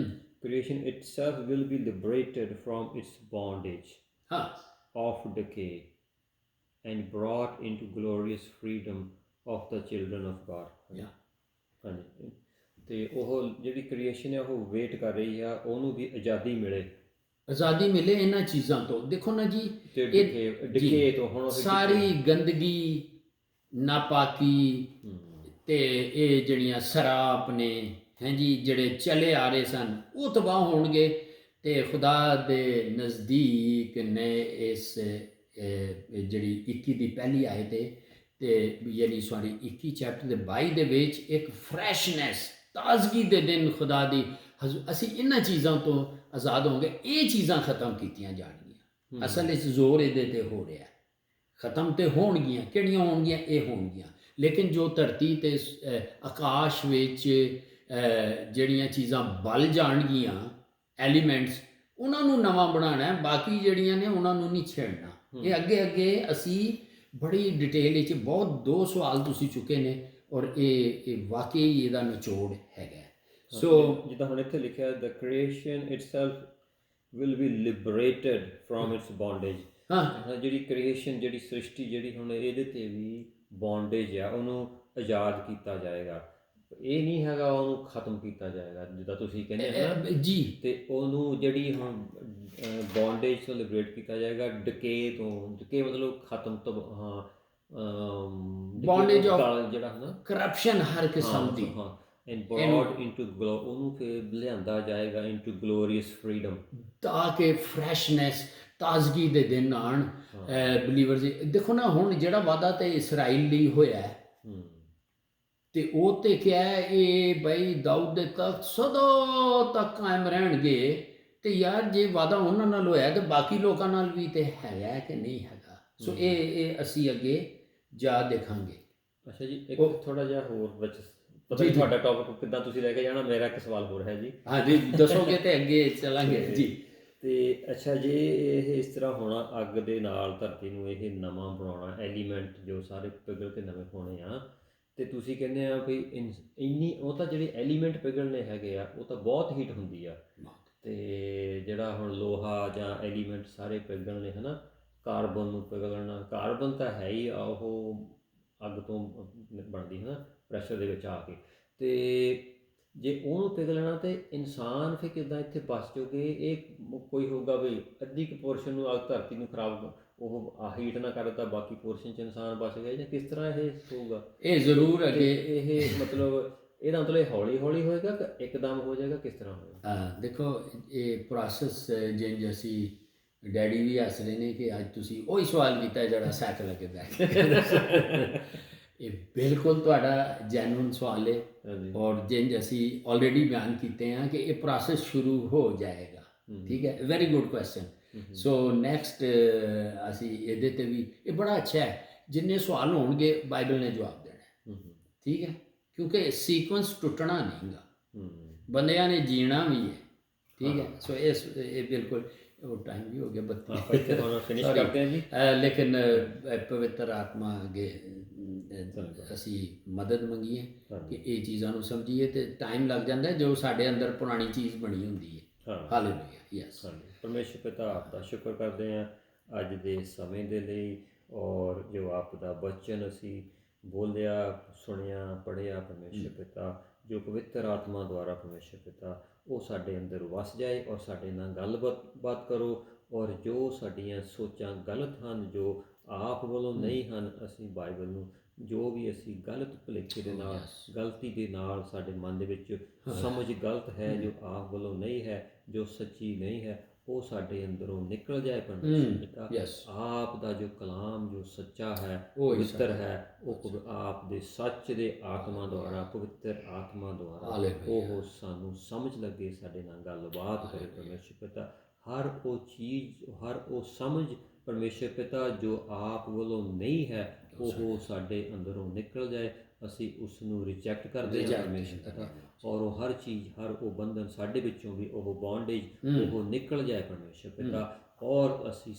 Creation itself will be liberated from its bondage of decay and brought into glorious freedom of the children of God. ਹਾਂਜੀ, ਤੇ ਉਹ ਜਿਹੜੀ ਕ੍ਰੀਏਸ਼ਨ ਹੈ ਉਹ ਵੇਟ ਕਰ ਰਹੀ ਆ, ਉਹਨੂੰ ਵੀ ਆਜ਼ਾਦੀ ਮਿਲੇ ਇਹਨਾਂ ਚੀਜ਼ਾਂ ਤੋਂ। ਦੇਖੋ ਨਾ ਜੀ, ਡਿਕੇ ਤੋਂ, ਹੁਣ ਸਾਰੀ ਗੰਦਗੀ, ਨਾਪਾਕੀ ਤੇ ਇਹ ਜਿਹੜੀਆਂ ਸਰਾਪ ਨੇ, ਹੈ ਜੀ, ਜਿਹੜੇ ਚਲੇ ਆ ਰਹੇ ਸਨ, ਉਹ ਤਬਾਹ ਹੋਣਗੇ। ਤੇ ਖੁਦਾ ਦੇ ਨਜ਼ਦੀਕ ਨੇ ਇਸ ਜਿਹੜੀ 21 ਦੀ ਪਹਿਲੀ ਆਇਤ ਤੇ ਯਾਨੀ 21 ਚੈਪਟਰ ਦੇ 22 ਦੇ ਵਿੱਚ ਇੱਕ ਫਰੈਸ਼ਨੈਸ, ਤਾਜ਼ਗੀ ਦੇ ਦਿਨ ਖੁਦਾ ਦੀ, ਅਸੀਂ ਇਹਨਾਂ ਚੀਜ਼ਾਂ ਤੋਂ ਆਜ਼ਾਦ ਹੋਵਾਂਗੇ। ਇਹ ਚੀਜ਼ਾਂ ਖਤਮ ਕੀਤੀਆਂ ਜਾਣਗੀਆਂ। ਅਸਲ ਵਿੱਚ ਜ਼ੋਰ ਇਹਦੇ 'ਤੇ ਹੋ ਰਿਹਾ, ਖਤਮ ਤੇ ਹੋਣਗੀਆਂ। ਕਿਹੜੀਆਂ ਹੋਣਗੀਆਂ? ਇਹ ਹੋਣਗੀਆਂ। ਲੇਕਿਨ ਜੋ ਧਰਤੀ ਤੇ ਆਕਾਸ਼ ਵਿੱਚ ਜਿਹੜੀਆਂ ਚੀਜ਼ਾਂ ਬਲ ਜਾਣਗੀਆਂ, ਐਲੀਮੈਂਟਸ, ਉਹਨਾਂ ਨੂੰ ਨਵਾਂ ਬਣਾਉਣਾ ਹੈ। ਬਾਕੀ ਜਿਹੜੀਆਂ ਨੇ ਉਹਨਾਂ ਨੂੰ ਨਹੀਂ ਛੇੜਨਾ। ਇਹ ਅੱਗੇ ਅਸੀਂ ਬੜੀ ਡਿਟੇਲ ਵਿੱਚ, ਬਹੁਤ 2 ਸਵਾਲ ਤੁਸੀਂ ਚੁੱਕੇ ਨੇ, ਔਰ ਇਹ ਵਾਕਈ ਇਹਦਾ ਨਿਚੋੜ ਹੈਗਾ। ਸੋ ਜਿੱਦਾਂ ਹੁਣ ਇੱਥੇ ਲਿਖਿਆ, the creation itself will be liberated from its bondage. ਜਿਹੜੀ ਕ੍ਰੀਏਸ਼ਨ, ਜਿਹੜੀ ਸ੍ਰਿਸ਼ਟੀ, ਜਿਹੜੀ ਹੁਣ ਇਹਦੇ 'ਤੇ ਵੀ ਬੌਂਡੇਜ ਆ, ਉਹਨੂੰ ਆਜ਼ਾਦ ਕੀਤਾ ਜਾਏਗਾ। ਇਹ ਨਹੀਂ ਹੈਗਾ ਉਹਨੂੰ ਖਤਮ ਕੀਤਾ ਜਾਏਗਾ ਜਿੱਦਾਂ ਤੁਸੀਂ ਕਹਿੰਦੇ ਹੋ ਨਾ, ਜੀ ਤੇ ਉਹਨੂੰ ਜਿਹੜੀ ਹੁਣ ਬੌਂਡੇਜ ਤੋਂ ਲਿਬਰੇਟ ਕੀਤਾ ਜਾਏਗਾ, ਡਿਕੇ ਮਤਲਬ ਖਤਮ ਤੋਂ ਹਾਂ Bondage of ਜਿਹੜਾ ਹੈ ਨਾ ਕਰਪਸ਼ਨ ਹਰ ਕਿਸਮ ਦੀ, ਹਾਂ ਐਂਡ ਬ੍ਰੌਡ ਇਨਟੂ ਗਲੋ, ਉਹਨੂੰ ਫਿਰ ਲਿਆਂਦਾ ਜਾਏਗਾ ਇਨਟੂ ਗਲੋਰੀਅਸ ਫਰੀडम, ਤਾਂ ਕਿ ਫਰੈਸ਼ਨੈਸ ਤਾਜ਼ਗੀ ਦੇ ਦਿਨ ਆਉਣ ਬਲੀਵਰਸ ਦੀ। ਦੇਖੋ ਨਾ ਹੁਣ ਜਿਹੜਾ ਵਾਅਦਾ ਤੇ ਇਸਰਾਈਲ ਲਈ ਹੋਇਆ ਹੈ, ਤੇ ਉਹ ਤੇ ਕਿਹਾ ਹੈ ਇਹ ਬਈ ਦਾਊਦ ਦੇ ਤਖਤ ਸਦਾ ਤੱਕ ਕਾਇਮ ਰਹਿਣਗੇ। ਤੇ ਯਾਰ ਜੇ ਵਾਅਦਾ ਉਹਨਾਂ ਨਾਲ ਹੋਇਆ ਤੇ ਬਾਕੀ ਲੋਕਾਂ ਨਾਲ ਵੀ ਤੇ ਹੈਗਾ ਕਿ ਨਹੀਂ ਹੈਗਾ। ਸੋ ਇਹ ਅਸੀਂ ਅੱਗੇ ਜਾ ਦੇਖਾਂਗੇ। ਅੱਛਾ ਜੀ, ਇੱਕ ਥੋੜਾ ਜਿਹਾ ਹੋਰ ਵਿੱਚ ਪਤਾ ਨਹੀਂ ਤੁਹਾਡਾ ਟੌਪਿਕ ਕਿੱਦਾਂ ਤੁਸੀਂ ਲੈ ਕੇ ਜਾਣਾ, ਮੇਰਾ ਇੱਕ ਸਵਾਲ ਹੋਰ ਹੈ ਜੀ। ਹਾਂਜੀ ਦੱਸੋਗੇ ਤੇ ਅੱਗੇ ਚੱਲਾਂਗੇ ਜੀ। ਤੇ ਅੱਛਾ ਜੇ ਇਹ ਇਸ ਤਰ੍ਹਾਂ ਹੋਣਾ, ਅੱਗ ਦੇ ਨਾਲ ਧਰਤੀ ਨੂੰ ਇਹ ਨਵਾਂ ਬਣਾਉਣਾ, ਐਲੀਮੈਂਟ ਜੋ ਸਾਰੇ ਪਿਘਲ ਕੇ ਨਵੇਂ ਹੋਣੇ ਆ, ਤੇ ਤੁਸੀਂ ਕਹਿੰਦੇ ਆ ਵੀ ਇੰਨੀ ਉਹ ਤਾਂ ਜਿਹੜੇ ਐਲੀਮੈਂਟ ਪਿਘਲਣੇ ਹੈਗੇ ਆ ਉਹ ਤਾਂ ਬਹੁਤ ਹੀਟ ਹੁੰਦੀ ਆ, ਤੇ ਜਿਹੜਾ ਹੁਣ ਲੋਹਾ ਜਾਂ ਐਲੀਮੈਂਟ ਸਾਰੇ ਪਿਘਲਣੇ ਹੈ ਨਾ, ਕਾਰਬਨ ਨੂੰ ਪਿਘਲਣਾ, ਕਾਰਬਨ ਤਾਂ ਹੈ ਹੀ ਉਹ ਅੱਗ ਤੋਂ ਬਣਦੀ ਹੈ ਨਾ ਪ੍ਰੈਸ਼ਰ ਦੇ ਵਿੱਚ ਆ ਕੇ, ਤੇ ਜੇ ਉਹਨੂੰ ਪਿਘਲਣਾ ਤੇ ਇਨਸਾਨ ਫਿਰ ਕਿੱਦਾਂ ਇੱਥੇ ਬਚ ਜਾਓਗੇ? ਇਹ ਕੋਈ ਹੋਊਗਾ ਵੀ ਅੱਧੀ ਕੁ ਪੋਰਸ਼ਨ ਨੂੰ ਅੱਗ ਧਰਤੀ ਨੂੰ ਖਰਾਬ ਉਹ ਹੀਟ ਨਾ ਕਰੇ ਤਾਂ ਬਾਕੀ ਪੋਰਸ਼ਨ 'ਚ ਇਨਸਾਨ ਬਚ ਗਿਆ, ਜਾਂ ਕਿਸ ਤਰ੍ਹਾਂ ਇਹ ਹੋਊਗਾ? ਇਹ ਜ਼ਰੂਰ ਅੱਗੇ ਇਹ ਮਤਲਬ ਇਹਦਾ ਮਤਲਬ ਇਹ ਹੌਲੀ ਹੌਲੀ ਹੋਏਗਾ ਕਿ ਇੱਕਦਮ ਹੋ ਜਾਏਗਾ, ਕਿਸ ਤਰ੍ਹਾਂ ਹੋਏਗਾ? ਦੇਖੋ ਇਹ ਪ੍ਰੋਸੈਸ ਜਿੰਜ ਅਸੀਂ ਡੈਡੀ ਵੀ ਹੱਸ ਰਹੇ ਨੇ ਕਿ ਅੱਜ ਤੁਸੀਂ ਉਹੀ ਸਵਾਲ ਕੀਤਾ ਜਿਹੜਾ ਸਾਈਕਲ ਅੱਗੇ ਬੈਠ ਕੇ। ਇਹ ਬਿਲਕੁਲ ਤੁਹਾਡਾ ਜੈਨੂਇਨ ਸਵਾਲ ਹੈ, ਔਰ ਜਿੰਜ ਅਸੀਂ ਆਲਰੇਡੀ ਬਿਆਨ ਕੀਤੇ ਹਾਂ ਕਿ ਇਹ ਪ੍ਰੋਸੈਸ ਸ਼ੁਰੂ ਹੋ ਜਾਏਗਾ। ਠੀਕ ਹੈ, very good question. So next ਅਸੀਂ ਇਹਦੇ ਤੇ ਵੀ, ਇਹ ਬੜਾ ਅੱਛਾ ਹੈ, ਜਿੰਨੇ ਸਵਾਲ ਹੋਣਗੇ ਬਾਈਬਲ ਨੇ ਜਵਾਬ ਦੇਣਾ। ਠੀਕ ਹੈ, ਕਿਉਂਕਿ ਸੀਕੁਐਂਸ ਟੁੱਟਣਾ ਨਹੀਂਗਾ, ਬੰਦਿਆਂ ਨੇ ਜੀਣਾ ਵੀ ਹੈ। ਠੀਕ ਹੈ, ਸੋ ਇਹ ਬਿਲਕੁਲ ਉਹ ਟਾਈਮ ਵੀ ਹੋ ਗਿਆ 32 ਫਿਨਿਸ਼ ਕਰਦੇ ਹਾਂ ਜੀ। ਲੇਕਿਨ ਪਵਿੱਤਰ ਆਤਮਾ ਅੱਗੇ ਅਸੀਂ ਮਦਦ ਮੰਗੀਏ ਕਿ ਇਹ ਚੀਜ਼ਾਂ ਨੂੰ ਸਮਝੀਏ, ਤੇ ਟਾਈਮ ਲੱਗ ਜਾਂਦਾ ਜੋ ਸਾਡੇ ਅੰਦਰ ਪੁਰਾਣੀ ਚੀਜ਼ ਬਣੀ ਹੁੰਦੀ ਹੈ। Hallelujah, yes. ਪਰਮੇਸ਼ਰ ਪਿਤਾ ਆਪ ਦਾ ਸ਼ੁਕਰ ਕਰਦੇ ਹਾਂ ਅੱਜ ਦੇ ਸਮੇਂ ਦੇ ਲਈ, ਔਰ ਜੋ ਆਪ ਦਾ ਬਚਨ ਅਸੀਂ ਬੋਲਿਆ, ਸੁਣਿਆ, ਪੜ੍ਹਿਆ, ਪਰਮੇਸ਼ਰ ਪਿਤਾ ਜੋ ਪਵਿੱਤਰ ਆਤਮਾ ਦੁਆਰਾ ਪਰਮੇਸ਼ਰ ਪਿਤਾ ਉਹ ਸਾਡੇ ਅੰਦਰ ਵਸ ਜਾਏ, ਔਰ ਸਾਡੇ ਨਾਲ ਗੱਲਬਾਤ ਕਰੋ, ਔਰ ਜੋ ਸਾਡੀਆਂ ਸੋਚਾਂ ਗਲਤ ਹਨ, ਜੋ ਆਪ ਵੱਲੋਂ ਨਹੀਂ ਹਨ, ਅਸੀਂ ਬਾਈਬਲ ਨੂੰ ਜੋ ਵੀ ਅਸੀਂ ਗਲਤ ਭੁਲੇਖੇ ਦੇ ਨਾਲ, ਗਲਤੀ ਦੇ ਨਾਲ ਸਾਡੇ ਮਨ ਦੇ ਵਿੱਚ ਸਮਝ ਗਲਤ ਹੈ, ਜੋ ਆਪ ਵੱਲੋਂ ਨਹੀਂ ਹੈ, ਜੋ ਸੱਚੀ ਨਹੀਂ ਹੈ, ਉਹ ਸਾਡੇ ਅੰਦਰੋਂ ਨਿਕਲ ਜਾਏ ਪਰਮੇਸ਼ਰ ਪਿਤਾ। ਆਪ ਦਾ ਜੋ ਕਲਾਮ ਜੋ ਸੱਚਾ ਹੈ, ਪਵਿੱਤਰ ਹੈ, ਉਹ ਆਪ ਦੇ ਸੱਚ ਦੇ ਆਤਮਾ ਦੁਆਰਾ, ਪਵਿੱਤਰ ਆਤਮਾ ਦੁਆਰਾ ਉਹ ਸਾਨੂੰ ਸਮਝ ਲੱਗੇ, ਸਾਡੇ ਨਾਲ ਗੱਲਬਾਤ ਕਰੇ ਪਰਮੇਸ਼ਰ ਪਿਤਾ। ਹਰ ਉਹ ਚੀਜ਼, ਹਰ ਉਹ ਸਮਝ ਪਰਮੇਸ਼ਰ ਪਿਤਾ ਜੋ ਆਪ ਵੱਲੋਂ ਨਹੀਂ ਹੈ, ਉਹ ਸਾਡੇ ਅੰਦਰੋਂ ਨਿਕਲ ਜਾਏ। ਅਸੀਂ ਉਸ ਨੂੰ ਰਿਜੈਕਟ ਕਰਦੇ ਹਾਂ ਪਰਮੇਸ਼ਰ ਪਿਤਾ, ਔਰ ਉਹ ਹਰ ਚੀਜ਼, ਹਰ ਉਹ ਬੰਧਨ ਸਾਡੇ ਵਿੱਚੋਂ ਵੀ ਉਹ ਬੌਂਡੇਜ ਉਹ ਨਿਕਲ ਜਾਏ ਪਰਮੇਸ਼ਰ ਪਿਤਾ, ਔਰ ਅਸੀਂ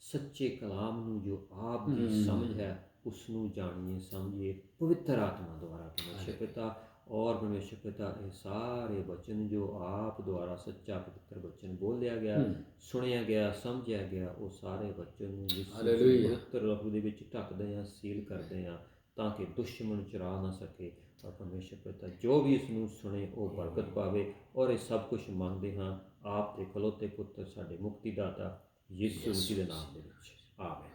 ਸੱਚੇ ਕਲਾਮ ਨੂੰ ਜੋ ਆਪ ਦੀ ਸਮਝ ਹੈ ਉਸ ਨੂੰ ਜਾਣੀਏ, ਸਮਝੀਏ ਪਵਿੱਤਰ ਆਤਮਾ ਦੁਆਰਾ ਪਰਮੇਸ਼ਰ ਪਿਤਾ। ਔਰ ਪਰਮੇਸ਼ਰ ਪਿਤਾ ਇਹ ਸਾਰੇ ਬਚਨ ਜੋ ਆਪ ਦੁਆਰਾ ਸੱਚਾ ਪਵਿੱਤਰ ਬਚਨ ਬੋਲਿਆ ਗਿਆ, ਸੁਣਿਆ ਗਿਆ, ਸਮਝਿਆ ਗਿਆ, ਉਹ ਸਾਰੇ ਬਚਨ ਨੂੰ ਪਵਿੱਤਰ ਰੂਹ ਦੇ ਵਿੱਚ ਢੱਕਦੇ ਹਾਂ, ਸੀਲ ਕਰਦੇ ਹਾਂ, ਤਾਂ ਕਿ ਦੁਸ਼ਮਣ ਚੁਰਾ ਨਾ ਸਕੇ। ਔਰ ਪਰਮੇਸ਼ਰ ਪਿਤਾ ਜੋ ਵੀ ਇਸ ਨੂੰ ਸੁਣੇ ਉਹ ਬਰਕਤ ਪਾਵੇ, ਔਰ ਇਹ ਸਭ ਕੁਝ ਮੰਗਦੇ ਹਾਂ ਆਪ ਦੇ ਖਲੋਤੇ ਪੁੱਤਰ ਸਾਡੇ ਮੁਕਤੀਦਾਤਾ ਯਿਸੂ ਮਸੀਹ ਦੇ ਨਾਮ ਦੇ ਵਿੱਚ, ਆਮੀਨ।